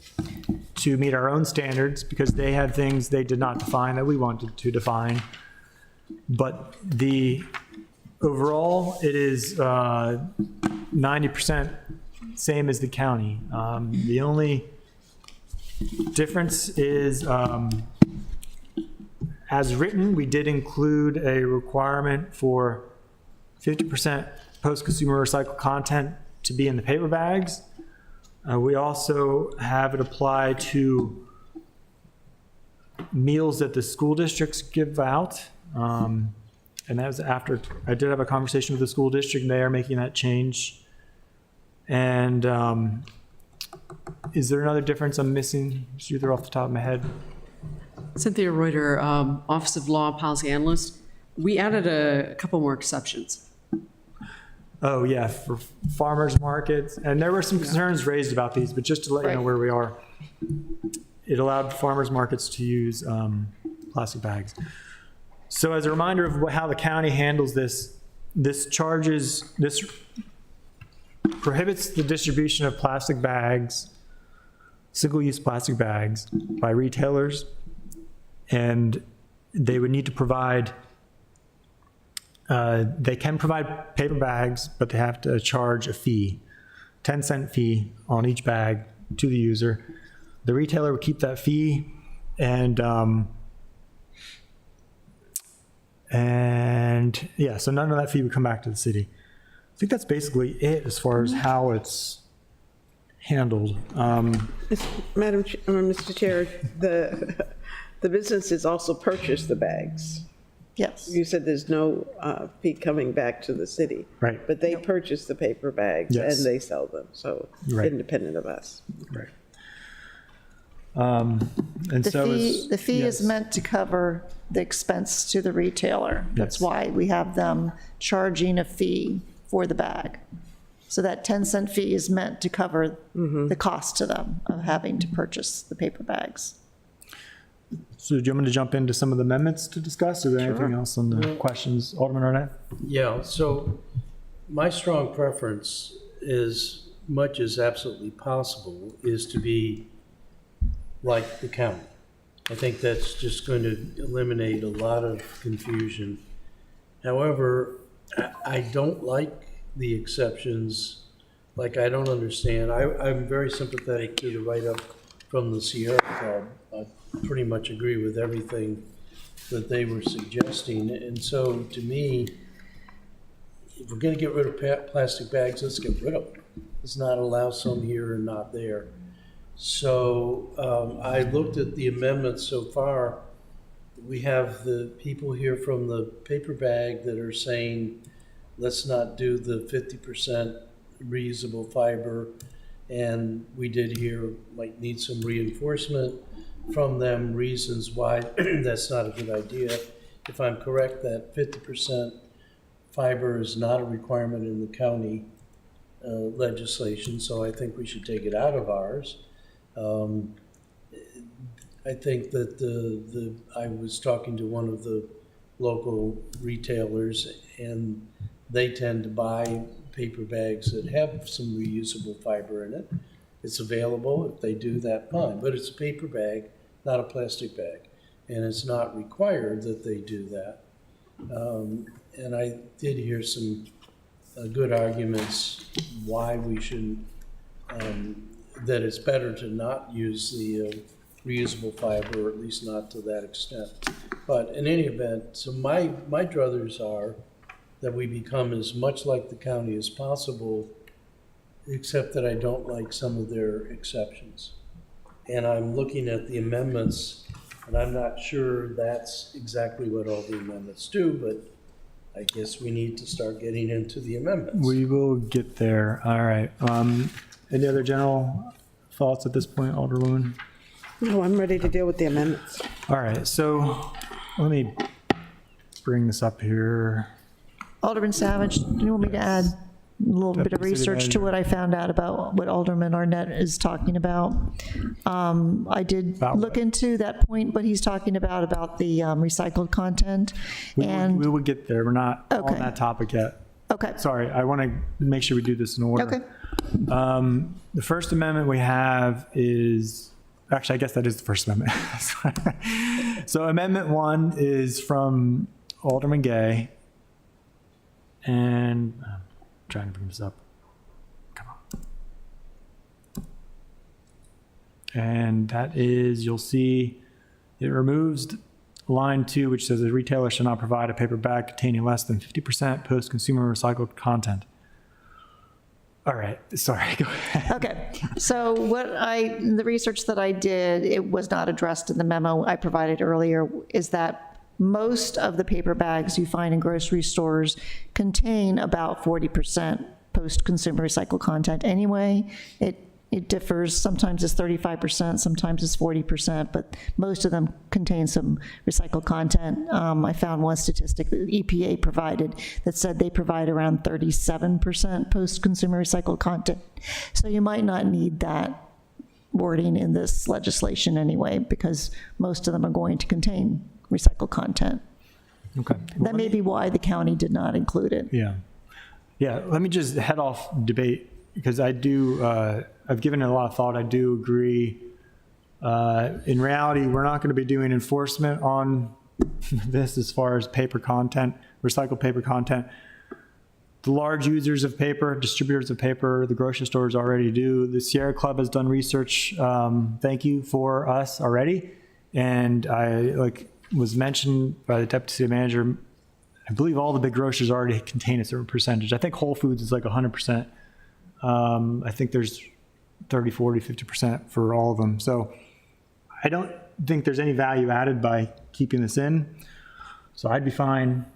to meet our own standards because they had things they did not define that we wanted to define. But the overall, it is 90% same as the county. The only difference is, as written, we did include a requirement for 50% post-consumer recycled content to be in the paper bags. We also have it apply to meals that the school districts give out. And that was after, I did have a conversation with the school district, and they are making that change. And is there another difference I'm missing? Just off the top of my head. Cynthia Reuter, Office of Law Policy Analyst. We added a couple more exceptions. Oh, yeah, for farmers markets. And there were some concerns raised about these, but just to let you know where we are. It allowed farmers markets to use plastic bags. So as a reminder of how the county handles this, this prohibits the distribution of plastic bags, single-use plastic bags by retailers, and they would need to provide, they can provide paper bags, but they have to charge a fee, 10-cent fee on each bag to the user. The retailer would keep that fee, and yeah, so none of that fee would come back to the city. I think that's basically it as far as how it's handled. Madam, Mr. Chair, the businesses also purchase the bags. Yes. You said there's no fee coming back to the city. Right. But they purchase the paper bags Yes. and they sell them, so Right. independent of us. Right. And The fee is yes. meant to cover the expense to the retailer. That's Yes. why we have them charging a fee for the bag. So that 10-cent fee is meant to cover the cost to them of having to purchase the paper bags. So do you want me to jump into some of the amendments to discuss? Is there anything else on the questions? Alderman Arnett? Yeah, so my strong preference, as much as absolutely possible, is to be like the county. I think that's just going to eliminate a lot of confusion. However, I don't like the exceptions. Like, I don't understand. I'm very sympathetic to the write-up from the Sierra Club. I pretty much agree with everything that they were suggesting. And so, to me, if we're going to get rid of plastic bags, let's get rid of them. Let's not allow some here and not there. So I looked at the amendments so far. We have the people here from the paper bag that are saying, let's not do the 50% reusable fiber. And we did hear might need some reinforcement. from them reasons why that's not a good idea. If I'm correct, that 50% fiber is not a requirement in the county legislation, so I think we should take it out of ours. I think that I was talking to one of the local retailers, and they tend to buy paper bags that have some reusable fiber in it. It's available. If they do that, fine. But it's a paper bag, not a plastic bag. And it's not required that they do that. And I did hear some good arguments why we shouldn't, that it's better to not use the reusable fiber, or at least not to that extent. But in any event, so my druthers are that we become as much like the county as possible, except that I don't like some of their exceptions. And I'm looking at the amendments, and I'm not sure that's exactly what all the amendments do, but I guess we need to start getting into the amendments. We will get there. All right. Any other general thoughts at this point, Alderwoman? No, I'm ready to deal with the amendments. All right, so let me bring this up here. Alderman Savage, do you want me to add a little bit of Deputy City research to what I found out about what Alderman Arnett is talking about? I did About look what? into that point, what he's talking about the recycled content. We And, will get there. We're not on Okay. that topic yet. okay, Sorry, I want to make sure we do this in order. okay. The first amendment we have is, actually, I guess that is the First Amendment. So Amendment 1 is from Alderman Gay. And I'm trying to bring this up. Come on. And that is, you'll see, it removes line 2, which says a retailer shall not provide a paper bag containing less than 50% post-consumer recycled content. All right, sorry, go ahead. Okay, so the research that I did, it was not addressed in the memo I provided earlier, is that most of the paper bags you find in grocery stores contain about 40% post-consumer recycled content anyway. It differs, sometimes it's 35%, sometimes it's 40%, but most of them contain some recycled content. I found one statistic that the EPA provided that said they provide around 37% post-consumer recycled content. So you might not need that wording in this legislation anyway, because most of them are going to contain recycled content. Okay. That may be why the county did not include it. Yeah. Yeah, let me just head off debate, because I do, I've given it a lot of thought. I do agree. In reality, we're not going to be doing enforcement on this as far as paper content, recycled paper content. The large users of paper, distributors of paper, the grocery stores already do. The Sierra Club has done research, thank you, for us already. And was mentioned by the deputy city manager, I believe all the big grocers already contain a certain percentage. I think Whole Foods is like 100%. I think there's 30, 40, 50% for all of them. So I don't think there's any value added by keeping this in. So I'd be fine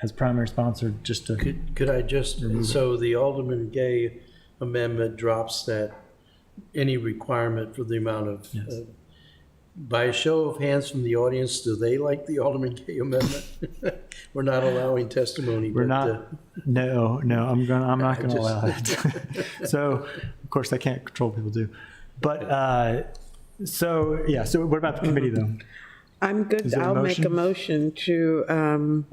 as primary sponsor just to. Could I just, so the Alderman Gay amendment drops that, any requirement for the amount of, Yes. by a show of hands from the audience, do they like the Alderman Gay amendment? We're not allowing testimony. We're but, not, no, I'm not I gonna allow it. So, of course, I can't control what people do. But, so what about the committee though? I'm Is good. there a I'll make a motion to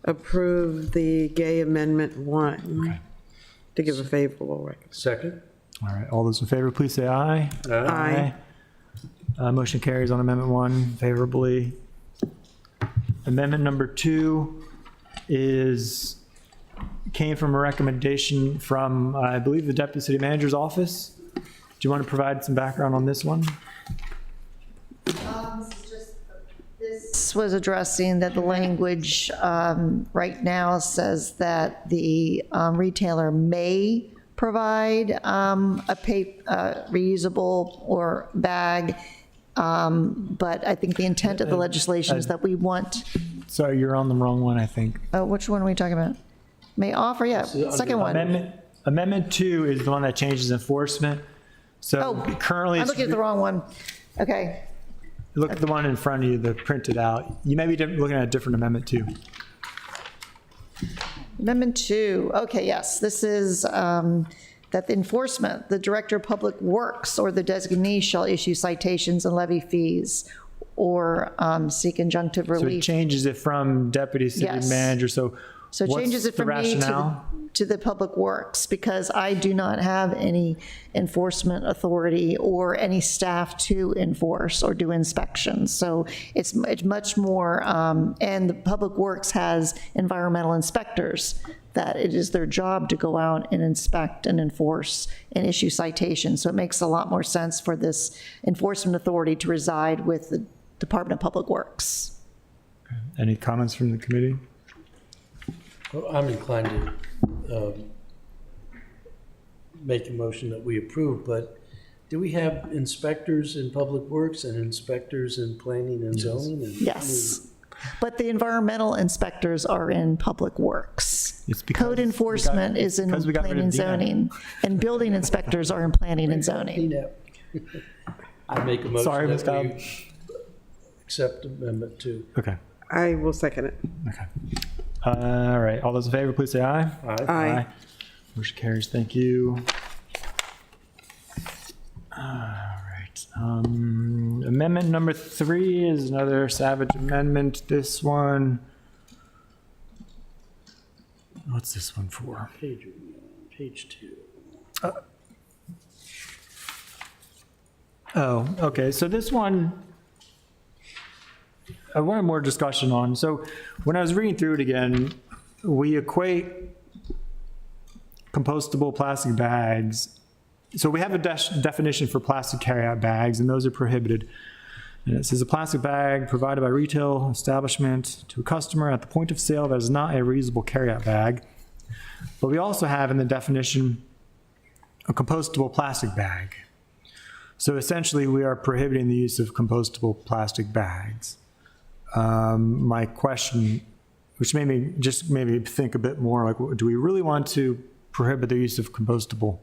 approve the Gay Amendment 1, to give a favorable recommendation. Second? All right, all those in favor, please say aye. Aye. Motion carries on Amendment 1 favorably. Amendment number 2 came from a recommendation from, I believe, the Deputy City Manager's office. Do you want to provide some background on this one? This was addressing that the language right now says that the retailer may provide a reusable or bag, but I think the intent of the legislation is that we want, Sorry, you're on the wrong one, I think. which one are we talking about? May offer, yeah, second one. Amendment 2 is the one that changes enforcement. So Oh, currently, I'm looking at the wrong one. Okay, Look at the one in front of you, the printed out. You may be looking at a different amendment too. Amendment 2, okay, yes, this is that the enforcement, the Director of Public Works or the designee shall issue citations and levy fees or seek injunctive So it relief. changes it from deputy city Yes. manager, so So it what's changes it the from me rationale? to the Public Works, because I do not have any enforcement authority or any staff to enforce or do inspections. So it's much more, and the Public Works has environmental inspectors that it is their job to go out and inspect and enforce and issue citations. So it makes a lot more sense for this enforcement authority to reside with the Department of Public Works. Any comments from the committee? Well, I'm inclined to make a motion that we approve, but do we have inspectors in Public Works and inspectors in planning and zoning? And- Yes. But the environmental inspectors are in Public Works. It's because Code we enforcement got- is in because we got rid planning and of Deanna. zoning. And building inspectors are in planning and zoning. I make a Sorry, motion Ms. that Cobb. we accept Amendment 2. Okay, I will second it. okay. All right, all those in favor, please say aye. Aye. Motion carries, thank you. All right, amendment number 3 is another Savage amendment. This one, what's this one for? Page 2. Oh, okay, so this one, I wanted more discussion on. So when I was reading through it again, we equate compostable plastic bags. So we have a definition for plastic carryout bags, and those are prohibited. And it says a plastic bag provided by retail establishment to a customer at the point of sale that is not a reusable carryout bag. But we also have in the definition a compostable plastic bag. So essentially, we are prohibiting the use of compostable plastic bags. My question, which made me just maybe think a bit more, like, do we really want to prohibit the use of compostable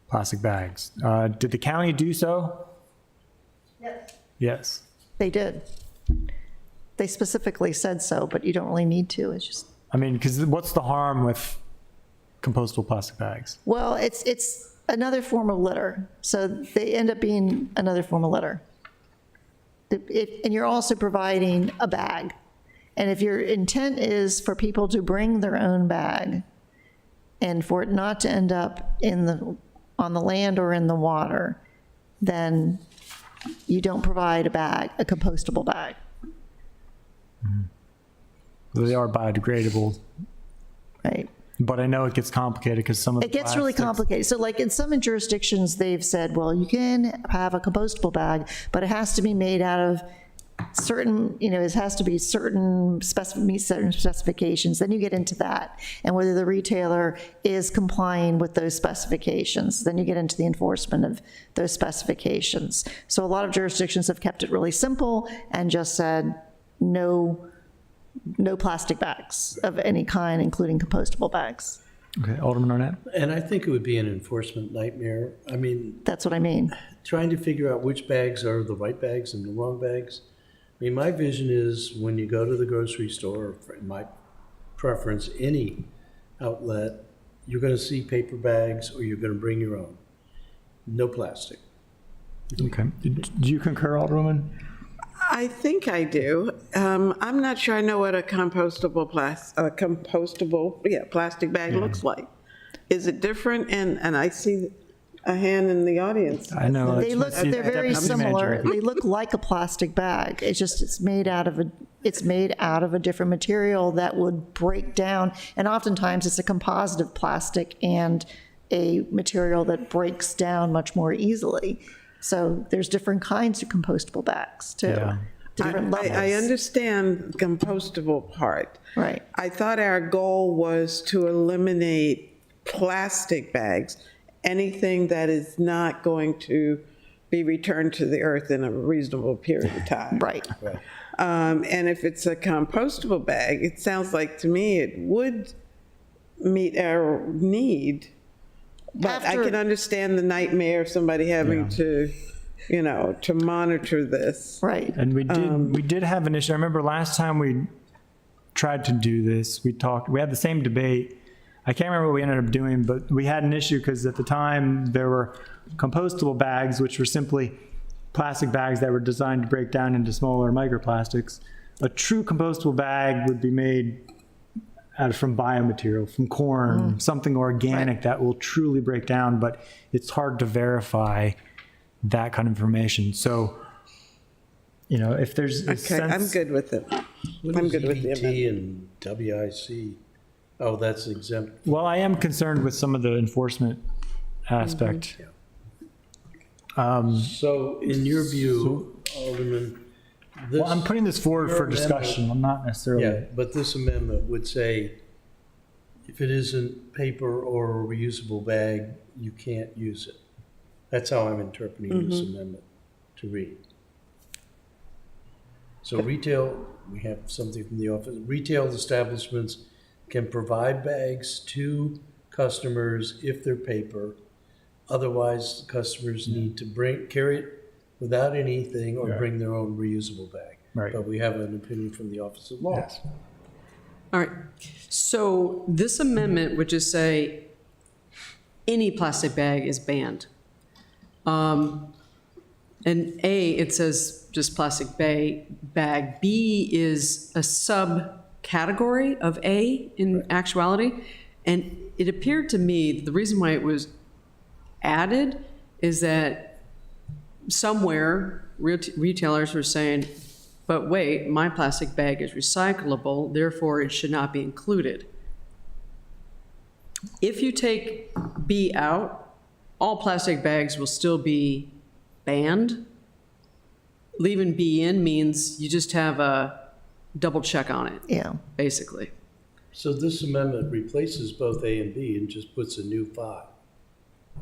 plastic bags? Did the county do so? Yes. Yes. They did. They specifically said so, but you don't really need to. It's just, I mean, because what's the harm with compostable plastic bags? well, it's another form of litter. So they end up being another form of litter. And you're also providing a bag. And if your intent is for people to bring their own bag and for it not to end up on the land or in the water, then you don't provide a bag, a compostable bag. They are biodegradable, Right? but I know it gets complicated because some of the It gets really plastics- complicated. So like in some jurisdictions, they've said, well, you can have a compostable bag, but it has to be made out of certain, it has to be meet certain specifications. Then you get into that. And whether the retailer is complying with those specifications, then you get into the enforcement of those specifications. So a lot of jurisdictions have kept it really simple and just said, no plastic bags of any kind, including compostable bags. Okay, Alderman Arnett? And I think it would be an enforcement nightmare. I mean, That's what I mean. trying to figure out which bags are the right bags and the wrong bags. I mean, my vision is when you go to the grocery store, in my preference, any outlet, you're going to see paper bags or you're going to bring your own. No plastic. Okay. Do you concur, Alderwoman? I think I do. I'm not sure I know what a compostable plastic bag looks like. Is it different? And I see a hand in the audience. I know. They're very Deputy similar. Manager. They look like a plastic bag. It's just, it's made out of a different material that would break down. And oftentimes it's a composite of plastic and a material that breaks down much more easily. So there's different kinds of compostable bags too. Yeah. Different levels. I understand the compostable part. Right. I thought our goal was to eliminate plastic bags, anything that is not going to be returned to the earth in a reasonable period of time. Right. And if it's a compostable bag, it sounds like to me it would meet our need. But I After- can understand the nightmare of somebody having to to monitor this. Right. And we did have an issue. I remember last time we tried to do this, we had the same debate. I can't remember what we ended up doing, but we had an issue because at the time there were compostable bags, which were simply plastic bags that were designed to break down into smaller microplastics. A true compostable bag would be made from biomaterial, from corn, something organic that will truly break down, but it's hard to verify that kind of information. So, if there's a Okay, I'm sense, good with it. What I'm is good with the EBT amendment. and WIC? Oh, that's exempt. well, I am concerned with some of the enforcement aspect. So in your view, Alderman, this. Well, I'm putting this forward your for amendment- discussion. I'm not necessarily. Yeah, but this amendment would say, if it isn't paper or a reusable bag, you can't use it. That's how I'm interpreting this amendment to read. So retail, we have something from the office, retail establishments can provide bags to customers if they're paper. Otherwise, customers need to carry it without anything or bring their own reusable bag. Right. But we have an opinion from the Office of Law. Yes. All right, so this amendment would just say any plastic bag is banned. And A, it says just plastic bag. B is a subcategory of A in actuality. And it appeared to me, that the reason why it was added is that somewhere retailers were saying, but wait, my plastic bag is recyclable, therefore it should not be included. If you take B out, all plastic bags will still be banned. Leaving B in means you just have a double check on it, Yeah. basically. So this amendment replaces both A and B and just puts a new 5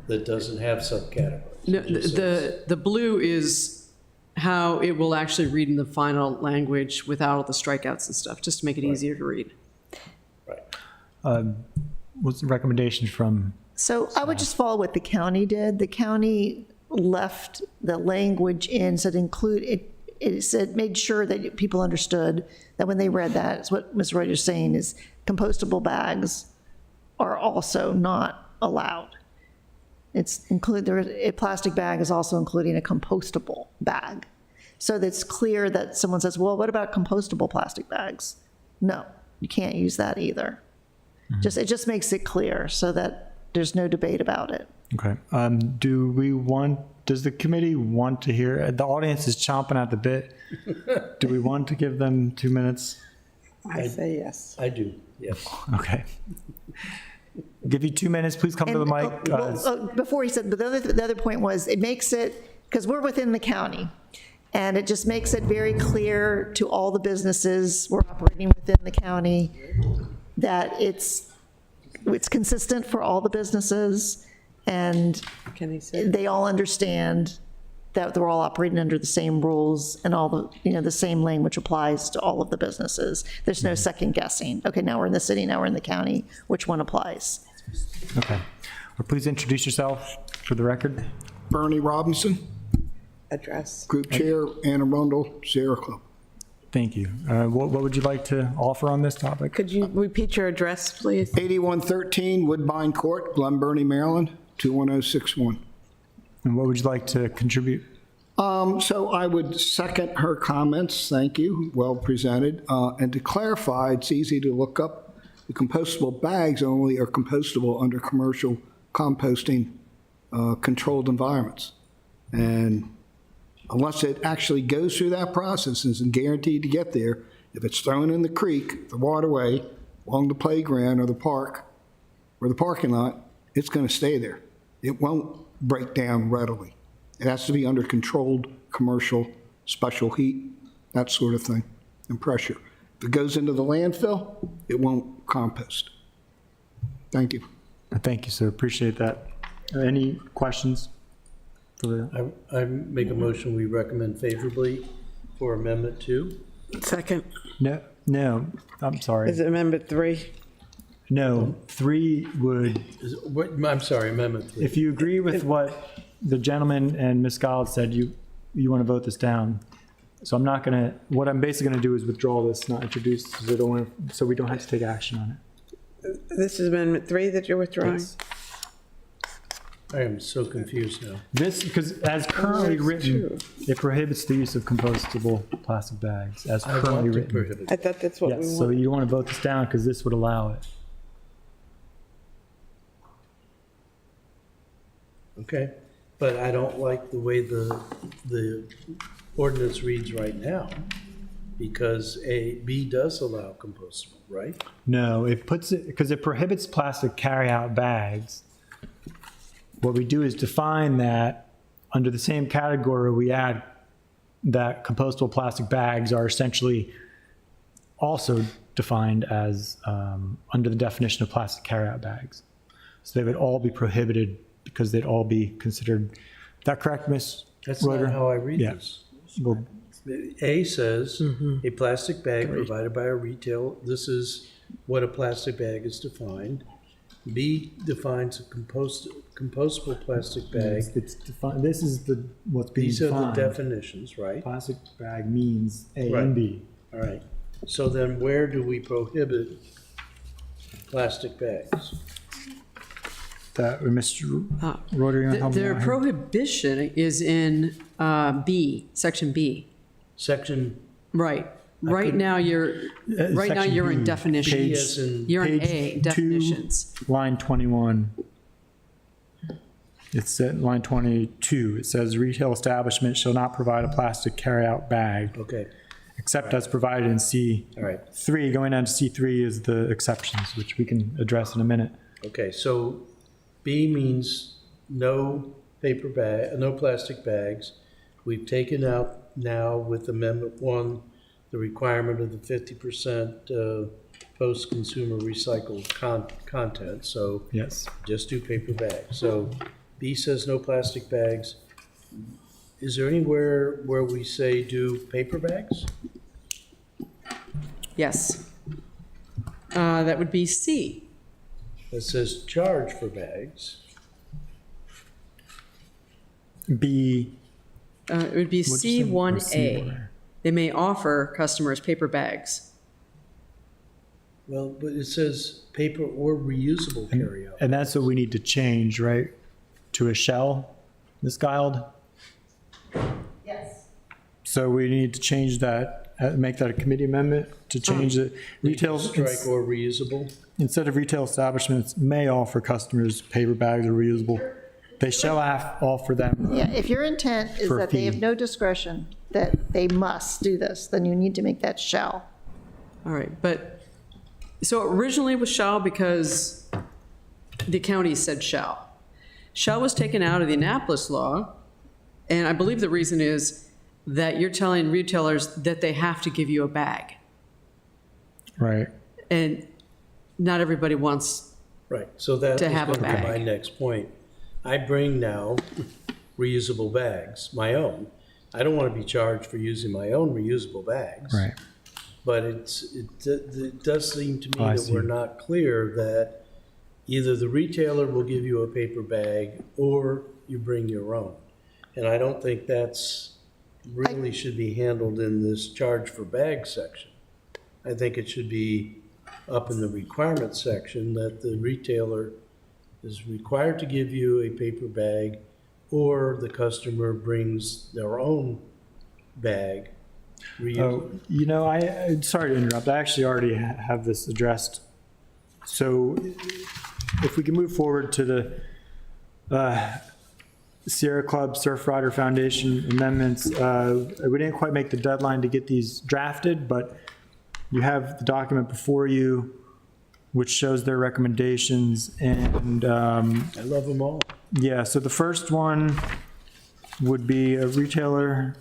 that doesn't have subcategories. No, It just says- the blue is how it will actually read in the final language without all the strikeouts and stuff, just to make it easier to read. Right. What's the recommendation from? So I would just follow what the county did. The county left the language in, said include, it said, made sure that people understood that when they read that, it's what Ms. Reuter's saying is compostable bags are also not allowed. It's a plastic bag is also including a compostable bag. So that's clear that someone says, well, what about compostable plastic bags? No, you can't use that either. It just makes it clear so that there's no debate about it. Okay. Does the committee want to hear, the audience is chomping at the bit. Do we want to give them 2 minutes? I say yes. I do, yes. Okay. Give you 2 minutes, please come to the mic. Before he said, but the other point was, it makes it, because we're within the county, and it just makes it very clear to all the businesses, we're operating within the county, that it's consistent for all the businesses, and Can he say? they all understand that they're all operating under the same rules, and all the same language applies to all of the businesses. There's no second guessing. Okay, now we're in the city, now we're in the county, which one applies? Okay. Please introduce yourself for the record. Bernie Robinson, Address. Group Chair, Anne Arundel, Sierra Club. Thank you. What would you like to offer on this topic? Could you repeat your address, please? 8113 Woodbine Court, Glen Burnie, Maryland, 21061. And what would you like to contribute? So I would second her comments, thank you, well presented. And to clarify, it's easy to look up, the compostable bags only are compostable under commercial composting controlled environments. And unless it actually goes through that process and is guaranteed to get there, if it's thrown in the creek, the waterway, along the playground or the park, or the parking lot, it's going to stay there. It won't break down readily. It has to be under controlled commercial special heat, that sort of thing, and pressure. If it goes into the landfill, it won't compost. Thank you. Thank you, sir. Appreciate that. Any questions? For the, I make a motion, we recommend favorably for Amendment 2. Second. no, I'm sorry. Is it Amendment 3? No, 3 would, I'm sorry, Amendment 3. if you agree with what the gentleman and Ms. Giles said you want to vote this down. So I'm not going to, what I'm basically going to do is withdraw this, not introduce, so we don't have to take action on it. This is Amendment 3 that you're withdrawing? Yes. I am so confused now. This, because as currently that's written, true. it prohibits the use of compostable plastic bags, as I currently want to written. prohibit. I thought that's what we Yes, so want. you want to vote this down because this would allow it. Okay, but I don't like the way the ordinance reads right now, because B does allow compostable, right? No, it puts it, because it prohibits plastic carryout bags. What we do is define that under the same category, we add that compostable plastic bags are essentially also defined as under the definition of plastic carryout bags. So they would all be prohibited because they'd all be considered, is that correct, Ms. That's Reuter? not how I read Yeah. this. Well, A says, a plastic bag provided by a retail, this is what a plastic bag is defined. B defines a compostable plastic bag. it's defined, this is what's being These are the defined. definitions, right? Plastic bag means A Right. and B. All right. So then where do we prohibit plastic bags? That, Mr. Reuter, you want to help me Their out here? prohibition is in B, section B. Section, Right. Right couldn't- now, you're Section in B, definitions. B as in You're in page A, 2, definitions. Line 21. It's at line 22. It says retail establishment shall not provide a plastic carryout bag okay, except as provided in C3. all right. Going down to C3 is the exceptions, which we can address in a minute. Okay, so B means no paper bag, no plastic bags. We've taken out now with Amendment 1, the requirement of the 50% post-consumer recycled content, so Yes. just do paper bags. So B says no plastic bags. Is there anywhere where we say do paper bags? Yes. That would be C. That says charge for bags. B. It would be what'd you say? Or C C1A. where? They may offer customers paper bags. Well, but it says paper or reusable carryout. And that's what we need to change, right? To a shell, Ms. Guild? Yes. So we need to change that, make that a committee amendment to change it. Retail, Strike or reusable. instead of retail establishments may offer customers paper bags or reusable, they shall offer them. Yeah, if your intent is For a that they have fee. no discretion, that they must do this, then you need to make that shall. All right, but, so originally it was shall because the county said shall. Shall was taken out of the Annapolis law, and I believe the reason is that you're telling retailers that they have to give you a bag. Right. And not everybody wants, Right, so that To was have a going to be my bag. next point. I bring now reusable bags, my own. I don't want to be charged for using my own reusable bags. Right. But it does seem to Oh, I me that see. we're not clear that either the retailer will give you a paper bag or you bring your own. And I don't think that's really should be handled in this charge for bags section. I think it should be up in the requirements section that the retailer is required to give you a paper bag or the customer brings their own bag. Oh, you know, sorry to interrupt. I actually already have this addressed. So if we can move forward to the Sierra Club Surf Rider Foundation amendments, we didn't quite make the deadline to get these drafted, but you have the document before you, which shows their recommendations. And I love them all. yeah, so the first one would be a retailer,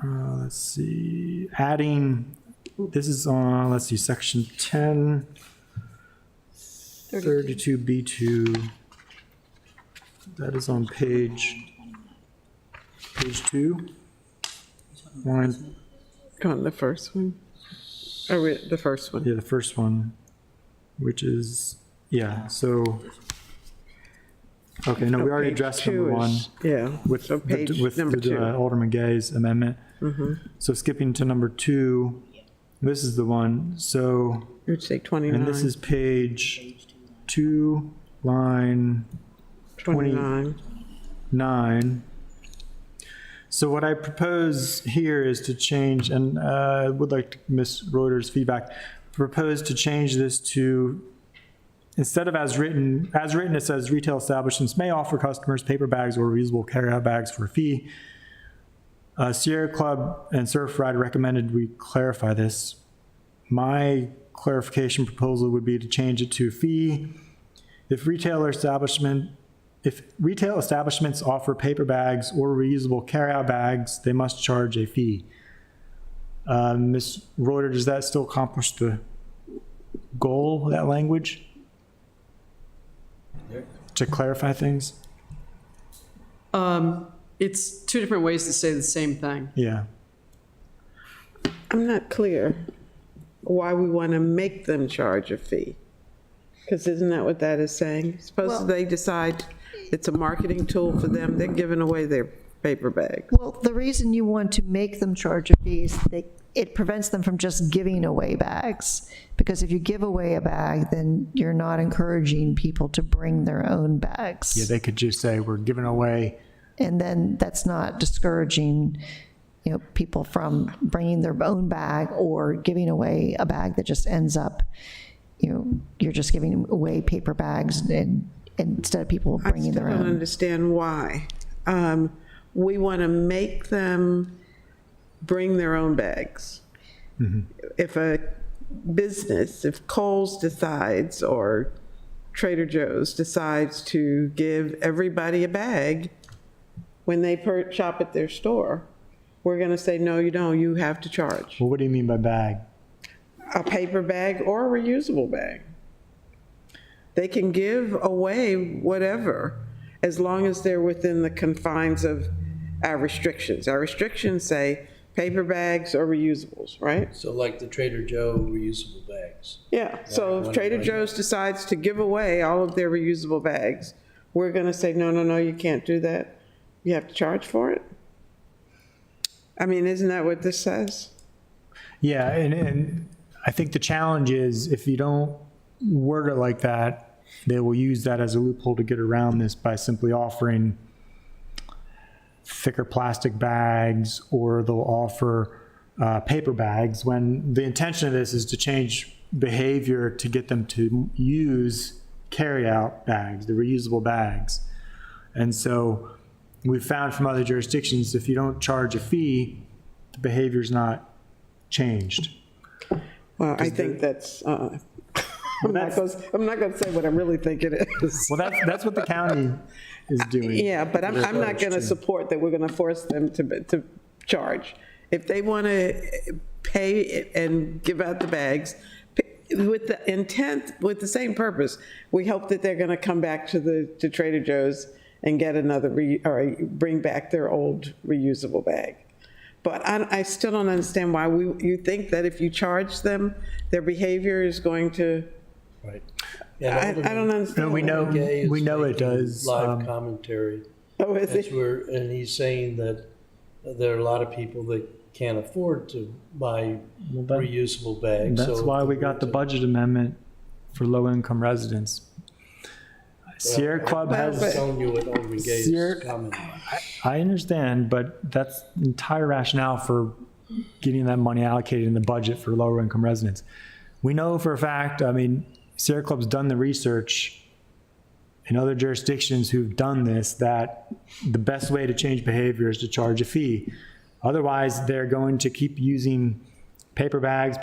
let's see, adding, this is on, let's see, section 10, 32B2. That is on page 2. Line, Go on, the first one. Oh, wait, the first one. yeah, the first one, which is, yeah, so Okay, no, we already Page addressed two number one. is- Yeah, With so page with number the, 2. Alderman Gay's amendment. So skipping to number 2, this is the one. So, You'd say 29. and this is page 2, line 29. 9. So what I propose here is to change, and I would like to Ms. Reuter's feedback, propose to change this to, instead of as written, it says retail establishments may offer customers paper bags or reusable carryout bags for a fee. Sierra Club and Surf Ride recommended we clarify this. My clarification proposal would be to change it to fee. If retail establishments offer paper bags or reusable carryout bags, they must charge a fee. Ms. Reuter, does that still accomplish the goal of that language? To clarify things? It's two different ways to say the same thing. Yeah. I'm not clear why we want to make them charge a fee. Because isn't that what that is saying? Suppose Well- they decide it's a marketing tool for them, they're giving away their paper bags. Well, the reason you want to make them charge a fee is it prevents them from just giving away bags. Because if you give away a bag, then you're not encouraging people to bring their own bags. Yeah, they could just say, we're giving away. And then that's not discouraging, people from bringing their own bag or giving away a bag that just ends up, you're just giving away paper bags and instead of people I bringing still their don't own. understand why. We want to make them bring their own bags. If a business, if Kohl's decides or Trader Joe's decides to give everybody a bag when they shop at their store, we're going to say, no, you don't, you have to charge. Well, what do you mean by bag? A paper bag or a reusable bag. They can give away whatever, as long as they're within the confines of our restrictions. Our restrictions say paper bags or reusables, right? So like the Trader Joe reusable bags. Yeah, so if Trader Joe's decides to give away all of their reusable bags, we're going to say, no, you can't do that. You have to charge for it? I mean, isn't that what this says? Yeah, and I think the challenge is if you don't word it like that, they will use that as a loophole to get around this by simply offering thicker plastic bags, or they'll offer paper bags, when the intention of this is to change behavior to get them to use carry-out bags, the reusable bags. And so we've found from other jurisdictions, if you don't charge a fee, the behavior's not changed. Well, I think that's, I'm not going to say what I really think it is. Well, that's what the county is doing. Yeah, but I'm not going to support that we're going to force them to charge. If they want to pay and give out the bags, with the intent, with the same purpose, we hope that they're going to come back to Trader Joe's and get another, or bring back their old reusable bag. But I still don't understand why you think that if you charge them, their behavior is going to, Right. I don't understand. No, we know- Gay is we know it making does, Live commentary. Oh, is As it? and he's saying that there are a lot of people that can't afford to buy reusable bags. That's so why if we they got were the to- budget amendment for low-income residents. Sierra Club Well, I'm has, telling you what Alderman Gay is Sierra- commenting on. I understand, but that's the entire rationale for getting that money allocated in the budget for lower-income residents. We know for a fact, I mean, Sierra Club's done the research in other jurisdictions who've done this, that the best way to change behavior is to charge a fee. Otherwise, they're going to keep using paper bags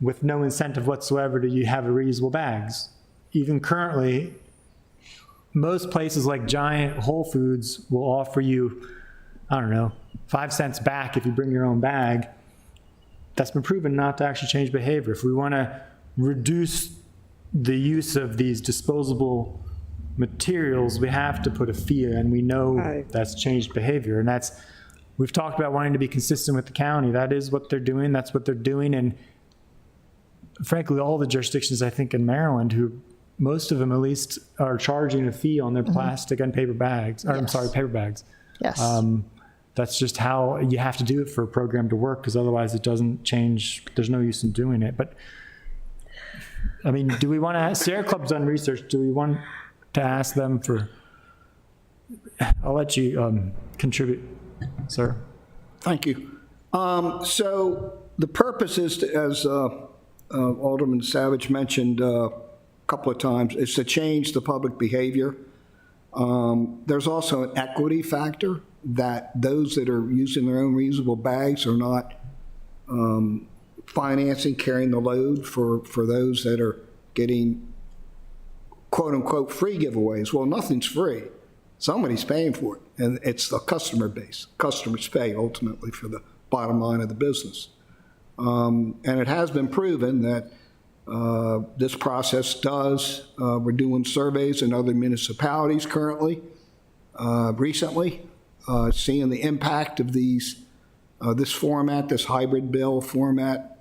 with no incentive whatsoever to you have reusable bags. Even currently, most places like Giant, Whole Foods will offer you, 5 cents back if you bring your own bag. That's been proven not to actually change behavior. If we want to reduce the use of these disposable materials, we have to put a fee in, and we know Right. that's changed behavior. And we've talked about wanting to be consistent with the county. That is what they're doing. That's what they're doing. And frankly, all the jurisdictions, I think, in Maryland who most of them at least are charging a fee on their plastic and paper bags, or I'm Yes. sorry, paper bags. Yes. That's just how you have to do it for a program to work, because otherwise it doesn't change. There's no use in doing it. But I mean, do we want to, Sierra Club's done research. Do we want to ask them for, I'll let you contribute, sir. Thank you. So the purpose is, as Alderman Savage mentioned a couple of times, is to change the public behavior. There's also an equity factor that those that are using their own reusable bags are not financing, carrying the load for those that are getting quote-unquote free giveaways. Well, nothing's free. Somebody's paying for it, and it's the customer base. Customers pay ultimately for the bottom line of the business. And it has been proven that this process does, we're doing surveys in other municipalities currently, recently, seeing the impact of these, this format, this hybrid bill format,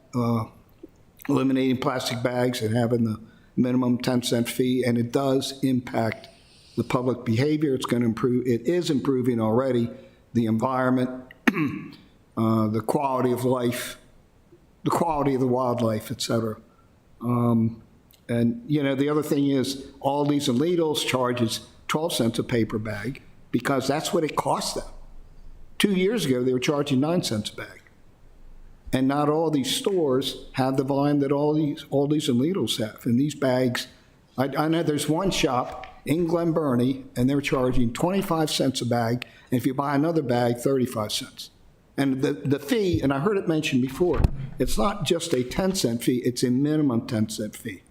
eliminating plastic bags and having the minimum 10-cent fee, and it does impact the public behavior. It's going to improve, it is improving already, the environment, the quality of life, the quality of the wildlife, et cetera. And, you know, the other thing is Aldi's and Lidl's charges 12 cents a paper bag because that's what it costs them. 2 years ago, they were charging 9 cents a bag. And not all these stores have the volume that Aldi's and Lidl's have. And these bags, I know there's one shop in Glen Burnie, and they're charging 25 cents a bag, and if you buy another bag, 35 cents. And the fee, and I heard it mentioned before, it's not just a 10-cent fee, it's a minimum 10-cent fee.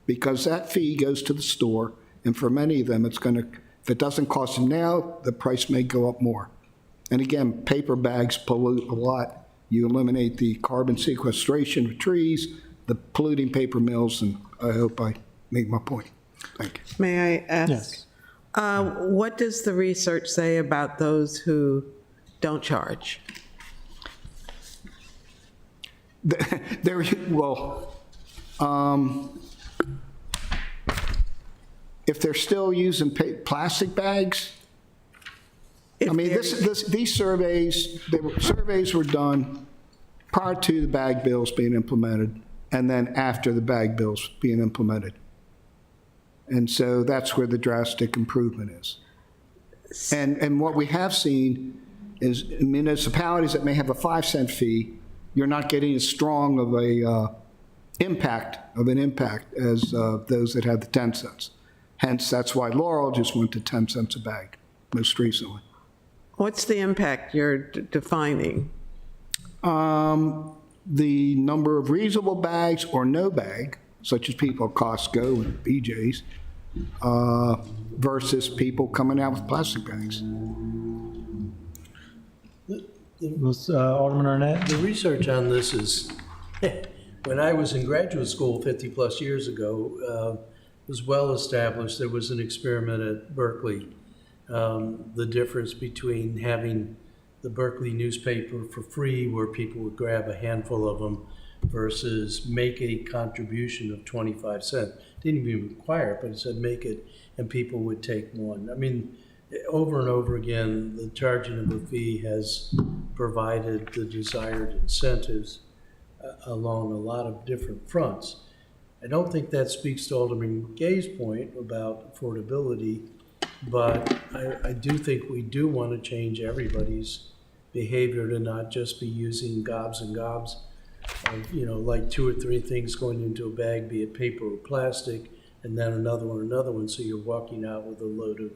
Because that fee goes to the store, and for many of them, it's going to, if it doesn't cost them now, the price may go up more. And again, paper bags pollute a lot. You eliminate the carbon sequestration of trees, the polluting paper mills, and I hope I made my point. Thank you. May I ask? Yes. What does the research say about those who don't charge? There, well, if they're still using plastic bags, I mean, these surveys were done prior to the bag bills being implemented, and then after the bag bills being implemented. And so that's where the drastic improvement is. And what we have seen is municipalities that may have a 5-cent fee, you're not getting as strong of an impact as those that had the 10 cents. Hence, that's why Laurel just went to 10 cents a bag most recently. What's the impact you're defining? The number of reusable bags or no bag, such as people at Costco and BJ's, versus people coming out with plastic bags. Was Alderman Arnett? The research on this is, when I was in graduate school 50-plus years ago, was well established. There was an experiment at Berkeley. The difference between having the Berkeley newspaper for free, where people would grab a handful of them, versus make a contribution of 25 cents. Didn't even require it, but it said make it, and people would take one. I mean, over and over again, the charging of a fee has provided the desired incentives along a lot of different fronts. I don't think that speaks to Alderman Gay's point about affordability, but I do think we do want to change everybody's behavior to not just be using gobs and gobs of, you know, like 2 or 3 things going into a bag, be it paper or plastic, and then another one, so you're walking out with a load of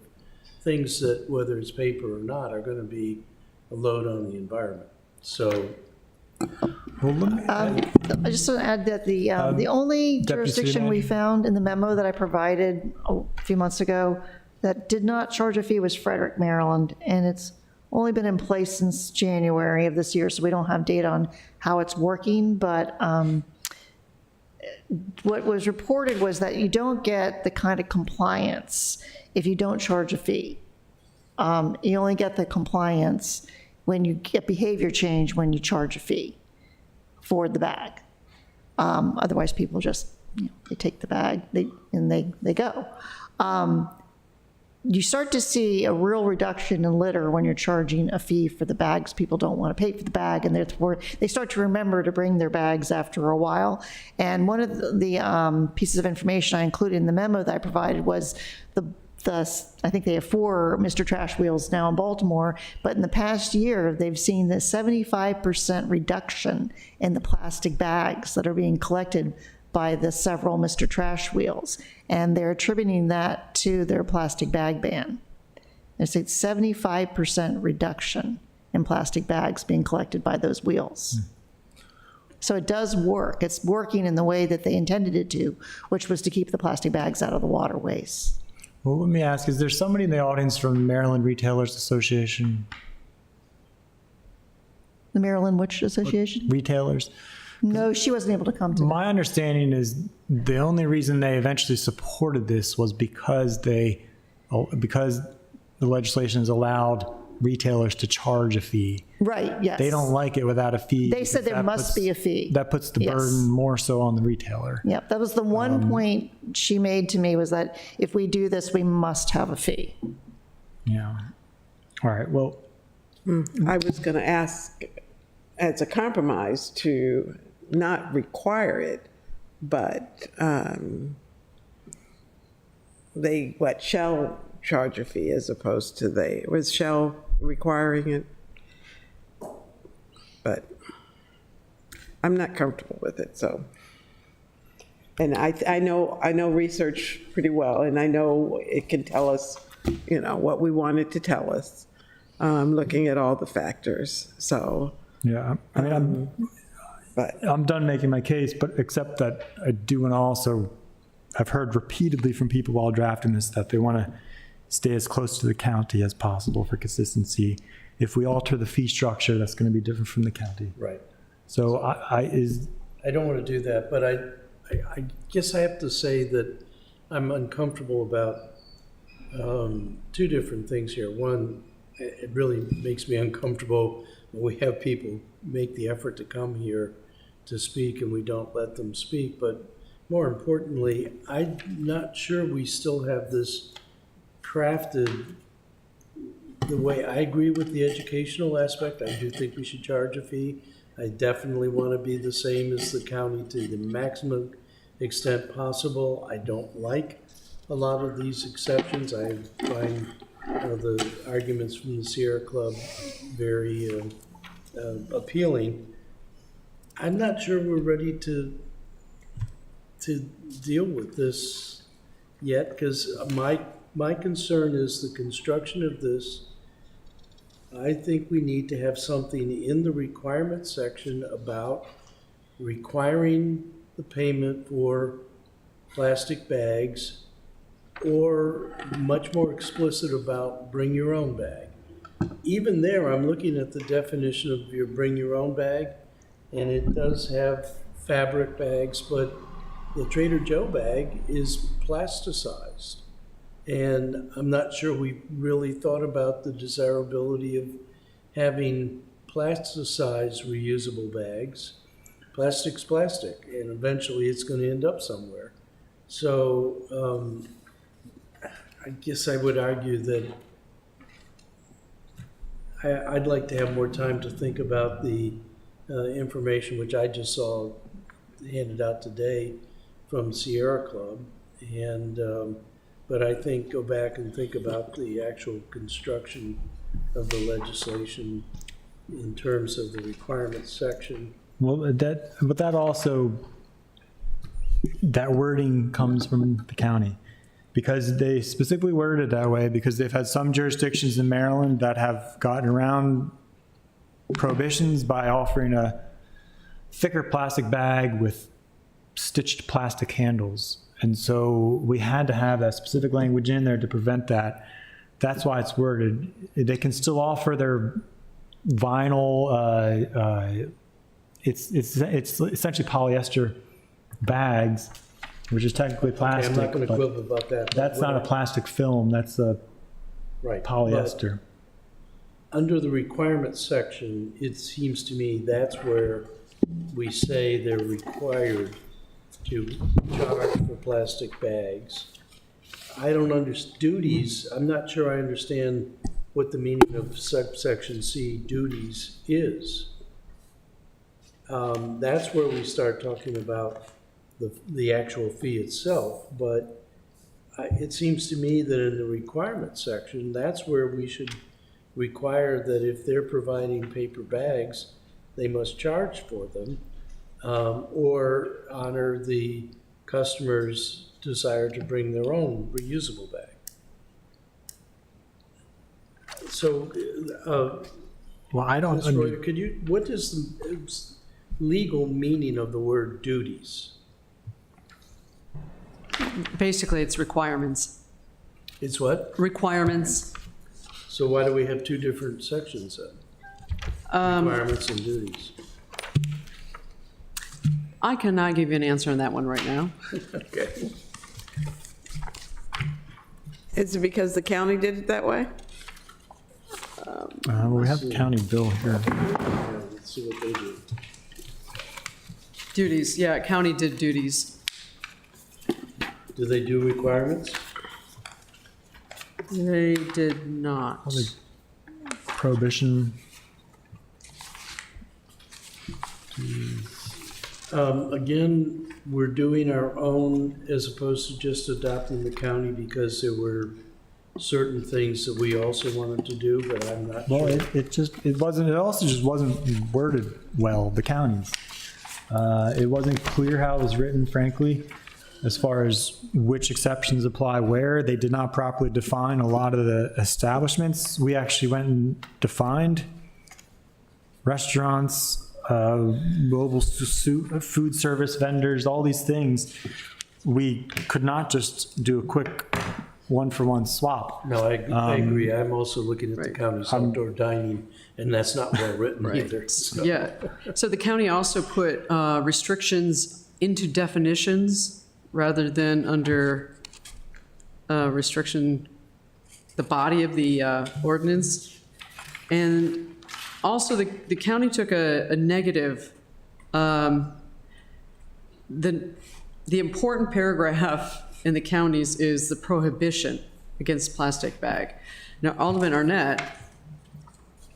things that, whether it's paper or not, are going to be a load on the environment. So I just want to add that the only Deputy City jurisdiction we Manager. found in the memo that I provided a few months ago that did not charge a fee was Frederick, Maryland, and it's only been in place since January of this year, so we don't have data on how it's working, but what was reported was that you don't get the kind of compliance if you don't charge a fee. You only get the compliance when you get behavior change when you charge a fee for the bag. Otherwise, people just they take the bag, they go. You start to see a real reduction in litter when you're charging a fee for the bags. People don't want to pay for the bag, and therefore they start to remember to bring their bags after a while. And one of the pieces of information I included in the memo that I provided was I think they have 4 Mr. Trash Wheels now in Baltimore, but in the past year, they've seen the 75% reduction in the plastic bags that are being collected by the several Mr. Trash Wheels, and they're attributing that to their plastic bag ban. There's a 75% reduction in plastic bags being collected by those wheels. So it does work. It's working in the way that they intended it to, which was to keep the plastic bags out of the waterways. Well, let me ask, is there somebody in the audience from Maryland Retailers Association? The Maryland Witch Association? Retailers? No, she wasn't able to come today. My understanding is the only reason they eventually supported this was because the legislation has allowed retailers to charge a fee. Right, yes. They don't like it without a fee. They said because there must be a fee. That puts the Yes. burden more so on the retailer. Yep, that was the one point she made to me, was that if we do this, we must have a fee. Yeah. All right, well, I was going to ask, as a compromise, to not require it, but Shell charge a fee as opposed to was Shell requiring it? But I'm not comfortable with it, so. And I know research pretty well, and I know it can tell us, what we want it to tell us, looking at all the factors, so. yeah, I mean, But I'm done making my case, but except that I do want to also, I've heard repeatedly from people while drafting this that they want to stay as close to the county as possible for consistency. If we alter the fee structure, that's going to be different from the county. Right. So I don't want to do that, but I guess I have to say that I'm uncomfortable about 2 different things here. One, it really makes me uncomfortable when we have people make the effort to come here to speak and we don't let them speak. But more importantly, I'm not sure we still have this crafted the way. I agree with the educational aspect. I do think we should charge a fee. I definitely want to be the same as the county to the maximum extent possible. I don't like a lot of these exceptions. I find the arguments from the Sierra Club very appealing. I'm not sure we're ready to deal with this yet, because my concern is the construction of this. I think we need to have something in the requirement section about requiring the payment for plastic bags, or much more explicit about bring your own bag. Even there, I'm looking at the definition of your bring your own bag, and it does have fabric bags, but the Trader Joe bag is plasticized. And I'm not sure we really thought about the desirability of having plasticized reusable bags. Plastic's plastic, and eventually it's going to end up somewhere. So I guess I would argue that I'd like to have more time to think about the information which I just saw handed out today from Sierra Club, and but I think go back and think about the actual construction of the legislation in terms of the requirements section. well, that also, that wording comes from the county, because they specifically worded it that way, because they've had some jurisdictions in Maryland that have gotten around prohibitions by offering a thicker plastic bag with stitched plastic handles. And so we had to have that specific language in there to prevent that. That's why it's worded. They can still offer their vinyl, it's essentially polyester bags, which is technically plastic. I'm not going to but quibble about that. that's not a plastic film, that's a Right. polyester. But under the requirements section, it seems to me that's where we say they're required to charge for plastic bags. I don't duties, I'm not sure I understand what the meaning of subsection C, duties, is. That's where we start talking about the actual fee itself, but it seems to me that in the requirement section, that's where we should require that if they're providing paper bags, they must charge for them, or honor the customer's desire to bring their own reusable bag. So, Well, I don't, Ms. Royer, could you, what is the legal meaning of the word duties? Basically, it's requirements. It's what? Requirements. So why do we have two different sections then? Requirements and duties. I cannot give you an answer on that one right now. Okay. Is it because the county did it that way? we have the county bill here. Yeah, let's see what they do. Duties, yeah, county did duties. Do they do requirements? They did not. Prohibition. Again, we're doing our own as opposed to just adopting the county because there were certain things that we also wanted to do, but I'm not Well, sure. it also just wasn't worded well, the counties. It wasn't clear how it was written, frankly, as far as which exceptions apply where. They did not properly define a lot of the establishments. We actually went and defined restaurants, mobile food service vendors, all these things. We could not just do a quick one-for-one swap. No, I agree. I'm also looking at the Right. county's outdoor dining, and that's not well written either. so. Yeah, so the county also put restrictions into definitions rather than under restriction, the body of the ordinance. And also, the county took a negative. The important paragraph in the counties is the prohibition against plastic bag. Now, Alderman Arnett,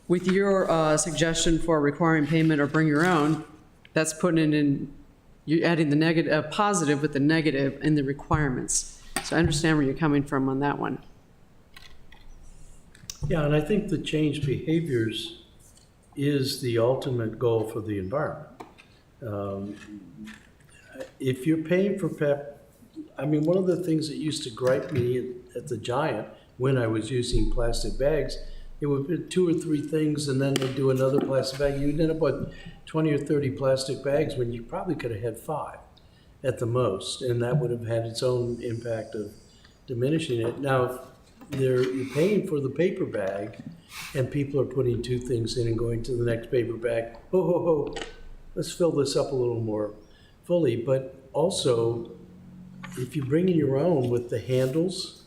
with your suggestion for requiring payment or bring your own, that's putting it in, you're adding the negative, positive with the negative in the requirements. So I understand where you're coming from on that one. Yeah, and I think the change behaviors is the ultimate goal for the environment. If you're paying for I mean, one of the things that used to gripe me at the Giant when I was using plastic bags, it would be 2 or 3 things and then they'd do another plastic bag. You'd end up with 20 or 30 plastic bags when you probably could have had 5 at the most, and that would have had its own impact of diminishing it. Now, you're paying for the paper bag and people are putting 2 things in and going to the next paper bag. Ho, ho, ho, let's fill this up a little more fully. But also, if you bring in your own with the handles,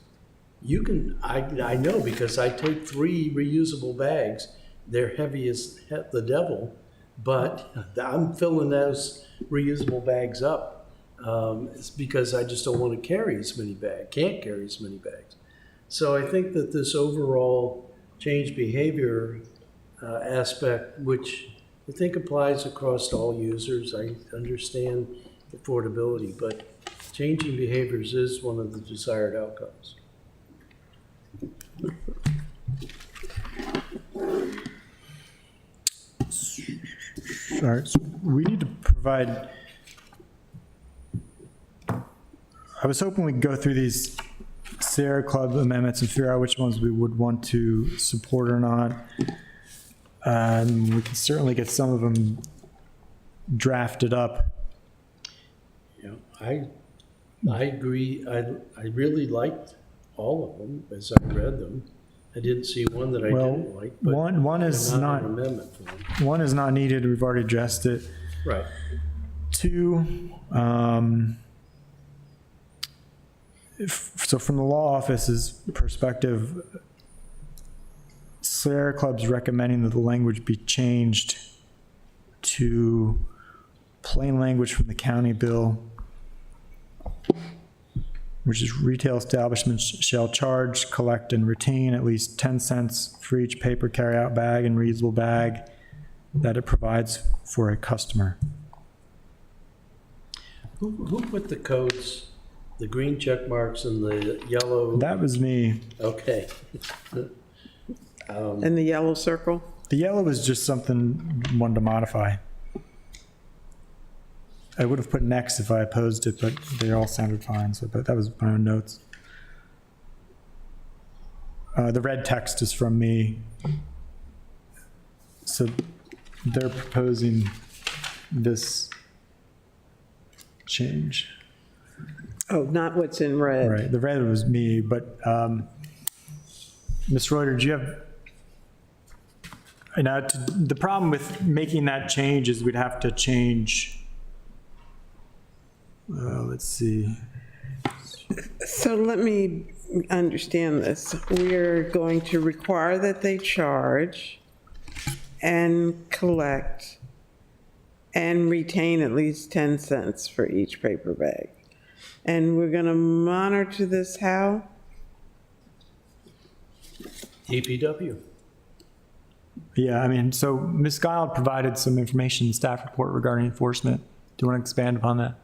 you can, I know because I take 3 reusable bags. They're heavy as the devil, but I'm filling those reusable bags up. It's because I just don't want to carry as many bags, can't carry as many bags. So I think that this overall change behavior aspect, which I think applies across all users, I understand affordability, but changing behaviors is one of the desired outcomes. All right, so we need to provide, I was hoping we'd go through these Sierra Club amendments and figure out which ones we would want to support or not. We can certainly get some of them drafted up. You know, I agree. I really liked all of them as I read them. I didn't see one that I Well, didn't like, but one is I'm not, an amendment for them. one is not needed, we've already addressed it. Right. 2, so from the law office's perspective, Sierra Club's recommending that the language be changed to plain language from the county bill which is retail establishments shall charge, collect, and retain at least 10 cents for each paper carryout bag and reusable bag that it provides for a customer. Who put the codes, the green check marks and the yellow? That was me. Okay. In the yellow circle? The yellow was just something I wanted to modify. I would have put next if I opposed it, but they all sounded fine, so, but that was my own notes. The red text is from me. So they're proposing this change. Oh, not what's in red. Right, the red was me, but Ms. Reuter, do you have, now, the problem with making that change is we'd have to change, let's see. So let me understand this. We're going to require that they charge and collect and retain at least 10 cents for each paper bag. And we're going to monitor this how? DPW. Yeah, I mean, so Ms. Guile provided some information in the staff report regarding enforcement. Do you want to expand upon that?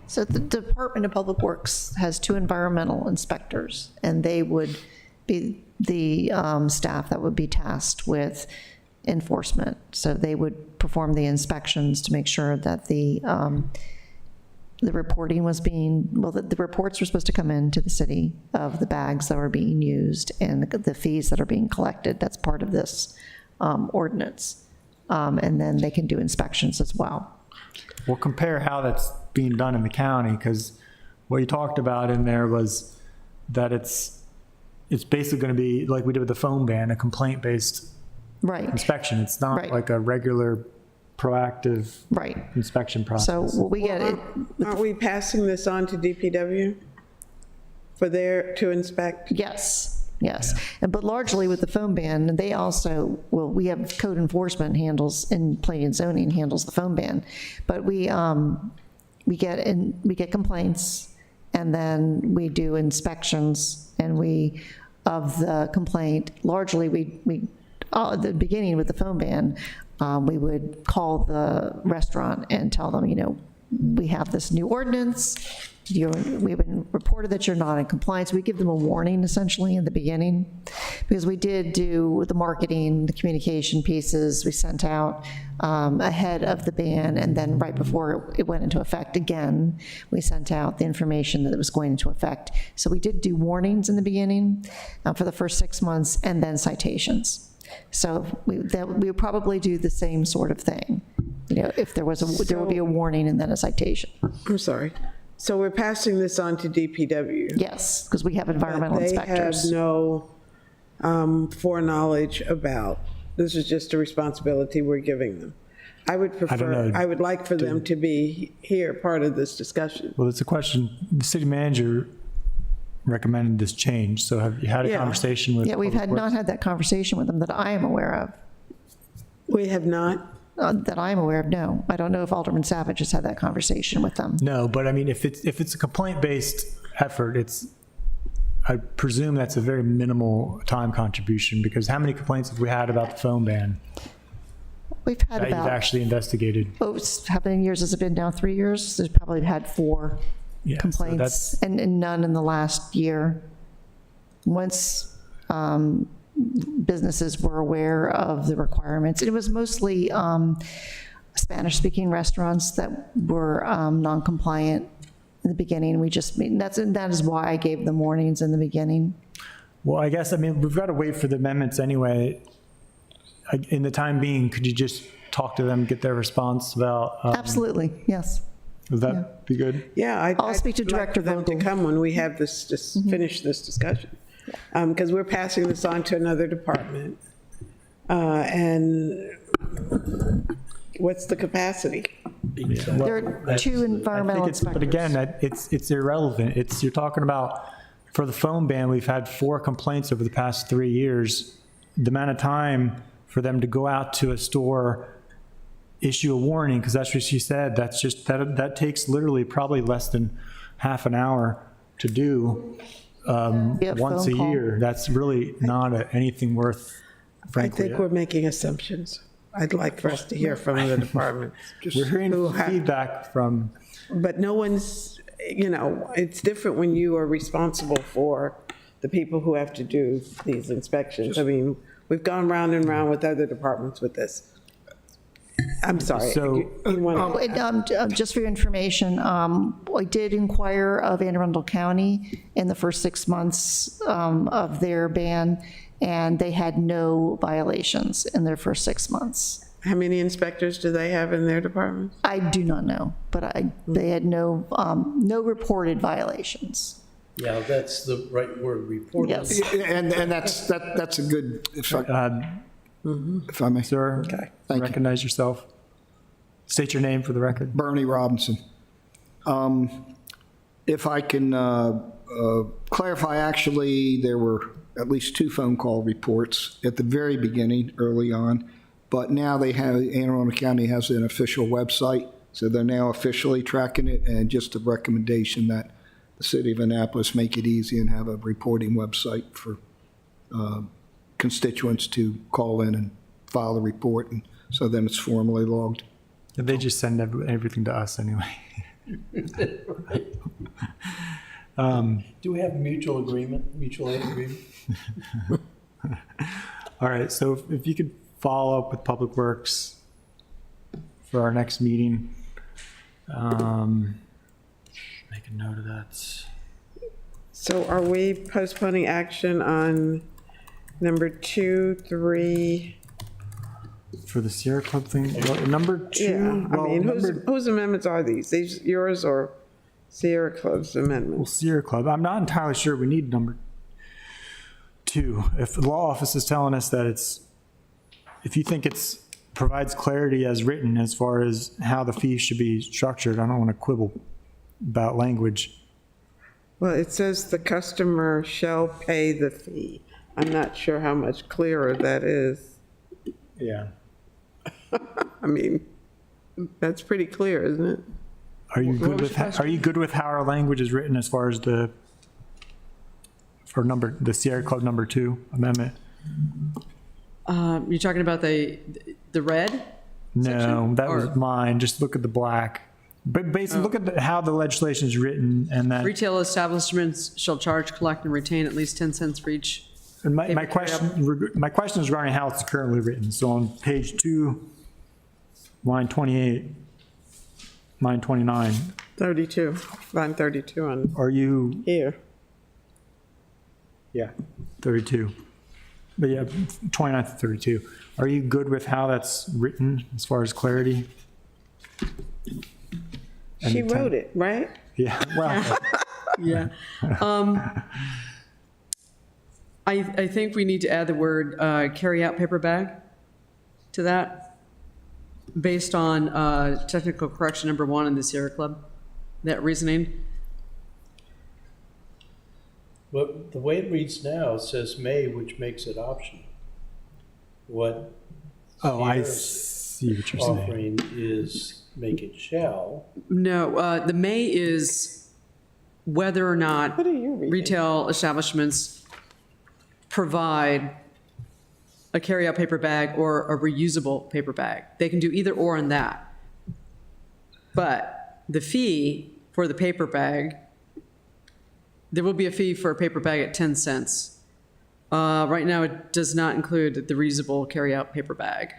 So the Department of Public Works has 2 environmental inspectors, and they would be the staff that would be tasked with enforcement. So they would perform the inspections to make sure that the reporting was being, well, the reports were supposed to come in to the city of the bags that were being used and the fees that are being collected. That's part of this ordinance. And then they can do inspections as well. We'll compare how that's being done in the county, because what you talked about in there was that it's basically going to be like we did with the phone ban, a complaint-based Right, inspection. It's not Right. like a regular proactive right. inspection So process. what we get, Aren't we passing this on to DPW for to inspect? yes, yes. But largely with the phone ban, they also, well, we have code enforcement handles in planning and zoning handles the phone ban. But we get complaints, and then we do inspections, and of the complaint, largely at the beginning with the phone ban, we would call the restaurant and tell them, we have this new ordinance, we've been reported that you're not in compliance. We give them a warning essentially in the beginning, because we did do the marketing, the communication pieces, we sent out ahead of the ban, and then right before it went into effect again, we sent out the information that it was going into effect. So we did do warnings in the beginning for the first 6 months, and then citations. So we would probably do the same sort of thing. If there would be a warning and then a citation. I'm sorry. So we're passing this on to DPW. Yes, because we have environmental They inspectors. have no foreknowledge about, this is just a responsibility we're giving them. I would prefer, know. I would like for them to be here, part of this discussion. Well, it's a question, the city manager recommended this change, so have you had a Yeah. conversation with? Yeah, we've Public not Works? had that conversation with them that I am aware of. We have not? That I am aware of, no. I don't know if Alderman Savage has had that conversation with them. No, but I mean, if it's a complaint-based effort, I presume that's a very minimal time contribution, because how many complaints have we had about the phone ban We've had that you've about, actually investigated? how many years has it been now? 3 years? There's probably had 4 Yeah, so complaints, that's- and none in the last year. Once businesses were aware of the requirements, it was mostly Spanish-speaking restaurants that were non-compliant in the beginning. That is why I gave them warnings in the beginning. Well, I guess, we've got to wait for the amendments anyway. In the time being, could you just talk to them, get their response about? Absolutely, yes. Would that be good? Yeah, I'll speak to I'd like Director for them to Vogel. come when we have this, just finish this discussion. Because we're passing this on to another department. And what's the capacity? There are 2 environmental I think inspectors. but again, it's irrelevant. You're talking about, for the phone ban, we've had 4 complaints over the past 3 years. The amount of time for them to go out to a store issue a warning, because that's what she said, that's just, that takes literally probably less than half an hour to do Yeah, once a phone call. year. That's really not anything worth, I frankly. think we're making assumptions. I'd like for us to hear from the department. We're hearing who have- feedback from, But no one's, it's different when you are responsible for the people who have to do these inspections. I mean, we've gone round and round with other departments with this. I'm sorry. So- You want to- Just for your information, I did inquire of Anne Arundel County in the first 6 months of their ban, and they had no violations in their first 6 months. How many inspectors do they have in their department? I do not know, but they had no reported violations. Yeah, that's the right word, reported. Yes. And that's a good, if I may. sir, Thank you. recognize yourself. State your name for the record. Bernie Robinson. If I can clarify, actually, there were at least 2 phone call reports at the very beginning, early on, but now Anne Arundel County has an official website, so they're now officially tracking it, and just a recommendation that the city of Annapolis make it easy and have a reporting website for constituents to call in and file the report, and so then it's formally logged. They just send everything to us anyway. Do we have mutual aid agreement? All right, so if you could follow up with Public Works for our next meeting. Make a note of that. So are we postponing action on number 2, 3? For the Sierra Club thing, well, number 2. Yeah, I well, mean, number- whose amendments are these? These yours or Sierra Club's Well, amendments? Sierra Club, I'm not entirely sure we need number 2. If the law office is telling us that if you think provides clarity as written as far as how the fee should be structured, I don't want to quibble about language. Well, it says the customer shall pay the fee. I'm not sure how much clearer that is. Yeah. I mean, that's pretty clear, isn't it? Are you What good was with, your are you good with how our language is written as far as the Sierra Club number 2 amendment? You're talking about the red? No, Section? that was Or- mine. Just look at the black. But basically, look at how the legislation is written, and then, Retail establishments shall charge, collect, and retain at least 10 cents for each. and my paper question is regarding how it's currently written. So on page 2, line 28, line 29, 32, line 32 on are you, here. yeah, 32. But yeah, 29 to 32. Are you good with how that's written as far as clarity? And She the ten- wrote it, right? Yeah, well, Yeah. I think we need to add the word carry-out paper bag to that, based on technical correction number 1 in the Sierra Club, that reasoning. But the way it reads now, it says may, which makes it optional. What oh, I Sierra's see what you're saying. offering is make it shall. No, the may is whether or not What are you reading? retail establishments provide a carry-out paper bag or a reusable paper bag. They can do either or in that. But the fee for the paper bag, there will be a fee for a paper bag at 10 cents. Right now, it does not include the reusable carry-out paper bag.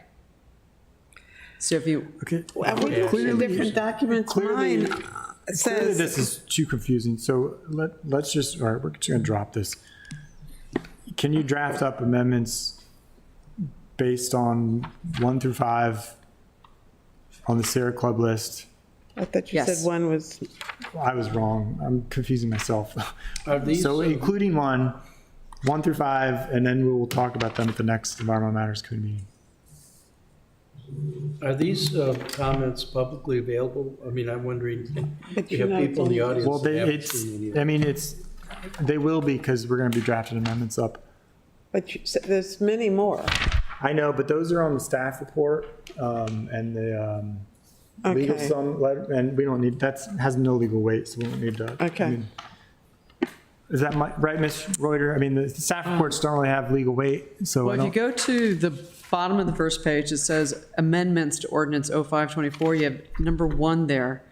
So if you, Okay. Are we looking at different documents? Clearly- Mine Clearly, says, this is too confusing, so let's just, all right, we're just gonna drop this. Can you draft up amendments based on 1 through 5 on the Sierra Club list? I thought you Yes. said one was, I was wrong, I'm confusing myself. Are these, So including 1 through 5, and then we will talk about them at the next Environmental Matters Committee meeting. are these comments publicly available? I mean, I'm wondering, But you you have know, people in the audience Well, that haven't it's, seen any. I mean, they will be, because we're gonna be drafting amendments up. but you said there's many more. I know, but those are on the staff report, and the legal Okay. sum letter, and we don't need, has no legal weight, so we don't need to. Okay. I mean, is that right, Ms. Reuter? I mean, the staff reports don't really have legal weight, so I Well, if you don't. go to the bottom of the first page, it says amendments to ordinance 0524, you have number 1 there.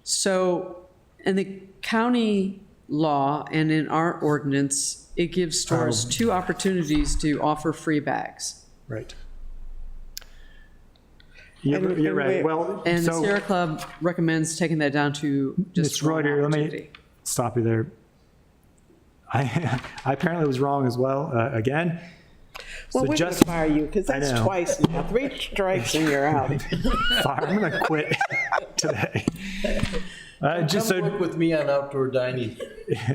So in the county law and in our ordinance, it gives stores 2 opportunities to offer free bags. Right. You're And right. where- Well, And the so, Sierra Club recommends taking that down to just Ms. one Reuter, let me opportunity. stop you there. I apparently was wrong as well, again. Well, So we're going just, to fire you because I that's know. twice now. 3 strikes and you're out. I'm going to quit today. Just Come so, work with me on outdoor dining.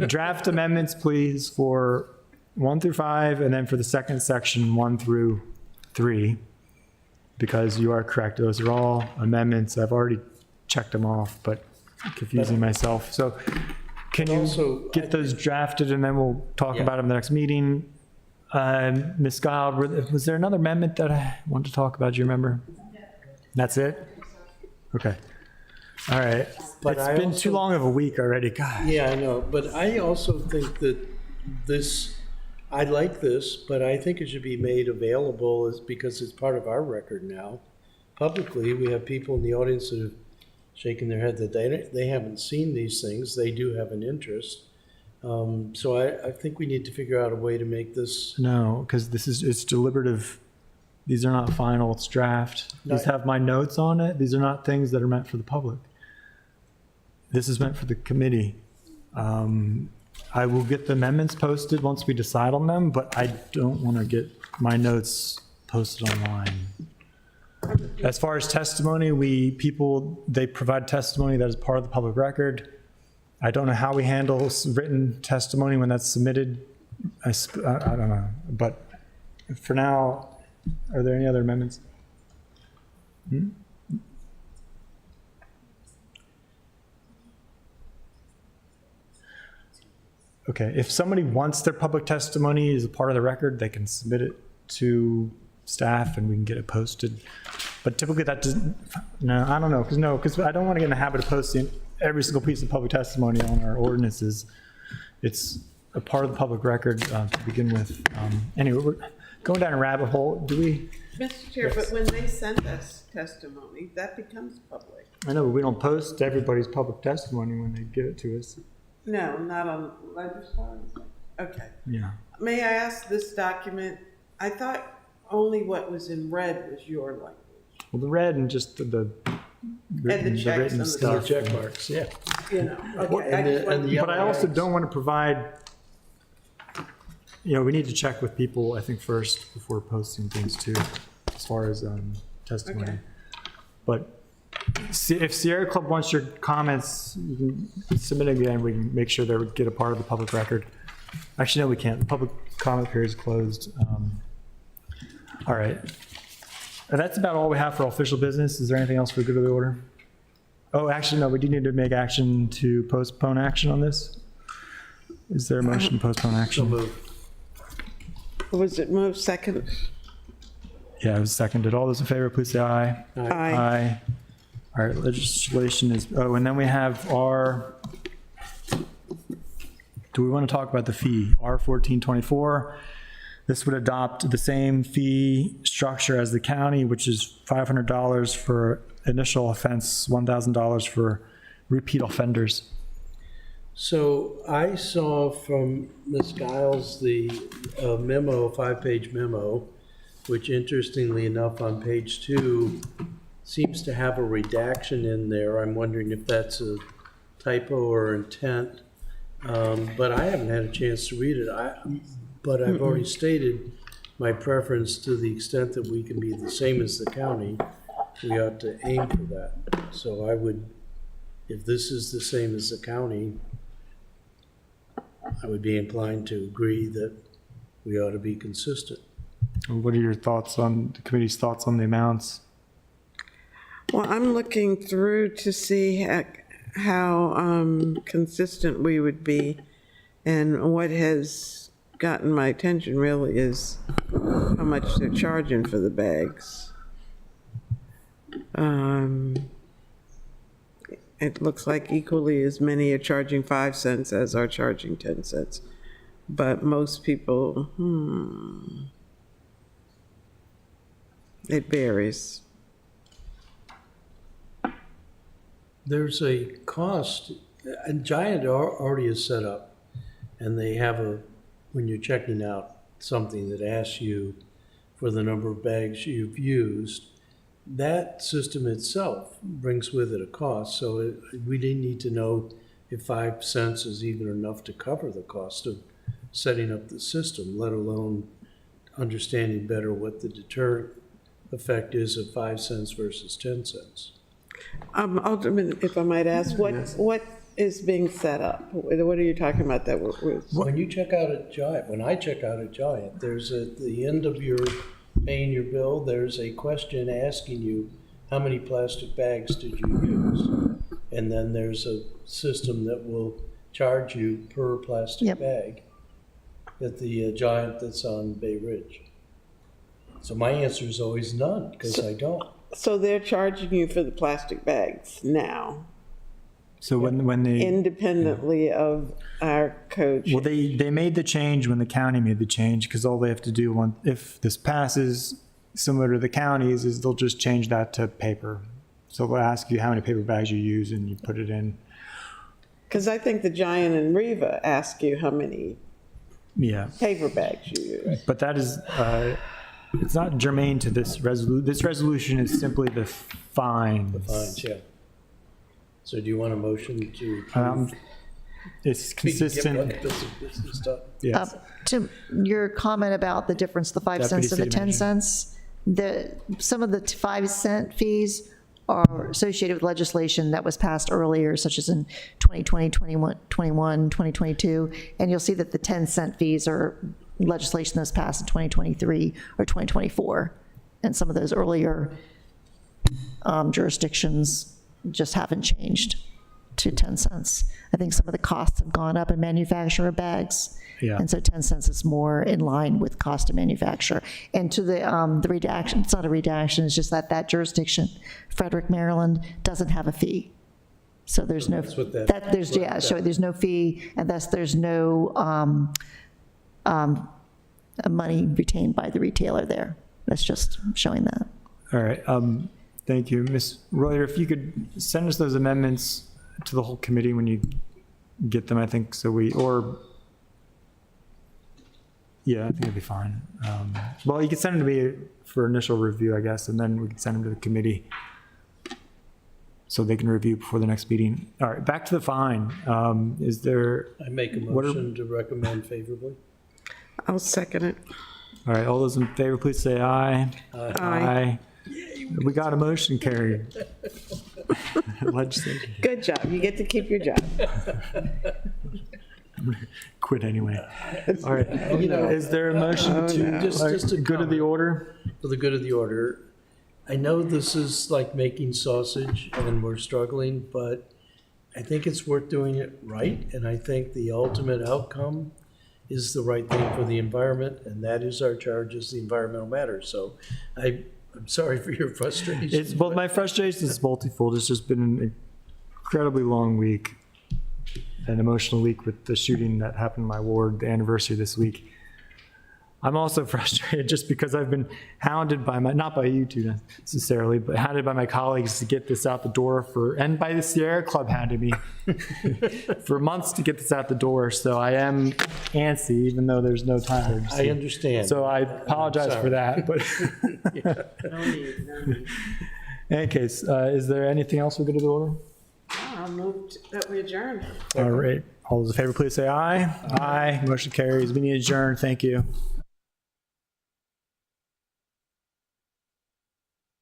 draft amendments, please, for 1 through 5, and then for the second section, 1 through 3, because you are correct. Those are all amendments. I've already checked them off, but confusing myself. So can you Also, get those drafted, and then we'll talk Yeah. about them the next meeting? Ms. Guile, was there another amendment that I wanted to talk about? Do you remember? That's it? Okay. All right. But It's I been also- too long of a week already. God. Yeah, I know, but I also think that this, I like this, but I think it should be made available is because it's part of our record now. Publicly, we have people in the audience that have shaken their head that they haven't seen these things. They do have an interest. So I think we need to figure out a way to make this, No, because it's deliberative. These are not final, it's draft. These No. have my notes on it. These are not things that are meant for the public. This is meant for the committee. I will get the amendments posted once we decide on them, but I don't want to get my notes posted online. As far as testimony, they provide testimony that is part of the public record. I don't know how we handle written testimony when that's submitted. I don't know, but for now, are there any other amendments? Okay, if somebody wants their public testimony as a part of the record, they can submit it to staff and we can get it posted. But typically that doesn't, no, I don't know, because I don't want to get in the habit of posting every single piece of public testimony on our ordinances. It's a part of the public record to begin with. Anyway, we're going down a rabbit hole. Do we, Mr. Chair, but when they send us testimony, that becomes public. I know, but we don't post everybody's public testimony when they give it to us. No, not on legislators. Okay. Yeah. May I ask this document, I thought only what was in red was your language. Well, the red and just the written, checks written and the stuff. check marks, yeah. You know, okay. And the But I yellow also bags. don't want to provide, we need to check with people, I think, first before posting things too, as far as testimony. Okay. But if Sierra Club wants your comments, you can submit it again, we can make sure they get a part of the public record. Actually, no, we can't. The public comment period is closed. All right. That's about all we have for official business. Is there anything else for good of the order? Oh, actually, no, we do need to make action to postpone action on this. Is there a motion to postpone action? Was it moved second? Yeah, it was seconded. All those in favor, please say aye. Aye. Aye. All right, legislation is, and then we have do we want to talk about the fee? R1424. This would adopt the same fee structure as the county, which is $500 for initial offense, $1,000 for repeat offenders. So I saw from Ms. Giles the memo, 5-page memo, which interestingly enough on page 2 seems to have a redaction in there. I'm wondering if that's a typo or intent. But I haven't had a chance to read it. But I've already stated my preference to the extent that we can be the same as the county. We ought to aim for that. So I would, if this is the same as the county, I would be inclined to agree that we ought to be consistent. What are your thoughts on, the committee's thoughts on the amounts? Well, I'm looking through to see how consistent we would be and what has gotten my attention really is how much they're charging for the bags. It looks like equally as many are charging 5 cents as are charging 10 cents. But most people, it varies. There's a cost, and Giant already is set up, and they have when you're checking out, something that asks you for the number of bags you've used. That system itself brings with it a cost, so we didn't need to know if 5 cents is even enough to cover the cost of setting up the system, let alone understanding better what the deterrent effect is of 5 cents versus 10 cents. Alderman, if I might ask, what is being set up? What are you talking about that was? When you check out at Giant, when I check out at Giant, there's at the end of your paying your bill, there's a question asking you, how many plastic bags did you use? And then there's a system that will charge you per plastic Yep. bag at the Giant that's on Bay Ridge. So my answer is always none, because I don't. So they're charging you for the plastic bags now, So when they, independently of our code well, change. they made the change when the county made the change, because all they have to do, if this passes, similar to the counties, is they'll just change that to paper. So they'll ask you how many paper bags you use, and you put it in. Because I think the Giant and Riva ask you how many Yeah, paper bags you use. but that is, it's not germane to this resolution. This resolution is simply the fines. Fines, yeah. So do you want a motion to? It's we can get consistent, one piece of business done? yes. To your comment about the difference, the 5 cents to the Deputy 10 City cents, some of the 5-cent fees are associated with legislation that was passed earlier, such as in 2020, 21, 2022, and you'll see that the 10-cent fees are legislation that was passed in 2023 or 2024, and some of those earlier jurisdictions just haven't changed to 10 cents. I think some of the costs have gone up in manufacturer bags. Yeah. And so 10 cents is more in line with cost of manufacture. And to the redaction, it's not a redaction, it's just that jurisdiction, Frederick, Maryland, doesn't have a fee. So there's no, That's what that- there's, yeah, so there's no fee, and thus there's no money retained by the retailer there. That's just showing that. All right, thank you. Ms. Royer, if you could send us those amendments to the whole committee when you get them, I think, yeah, I think it'd be fine. Well, you can send them to me for initial review, I guess, and then we can send them to the committee so they can review before the next meeting. All right, back to the fine. Is there, I make a What are- motion to recommend favorably. I'll second it. all right, all those in favor, please say aye. Aye. We got a motion carried. Legislation. Good job. You get to keep your job. Quit anyway. All right, is there a motion to, Just to good of the comment. order? For the good of the order, I know this is like making sausage and we're struggling, but I think it's worth doing it right. And I think the ultimate outcome is the right thing for the environment, and that is our charge as the environmental matter. So I'm sorry for your frustration. It's, well, my frustration is multifold. It's just been an incredibly long week, an emotional week with the shooting that happened in my ward, the anniversary this week. I'm also frustrated just because I've been hounded by not by you two necessarily, but hounded by my colleagues to get this out the door and by the Sierra Club hounded me for months to get this out the door. So I am antsy, even though there's no time urgency. I understand. So I apologize for that, but in any case, is there anything else we go to the order? I'll move that we adjourn. All right, all those in favor, please say aye. Aye, motion carries. We need to adjourn, thank you.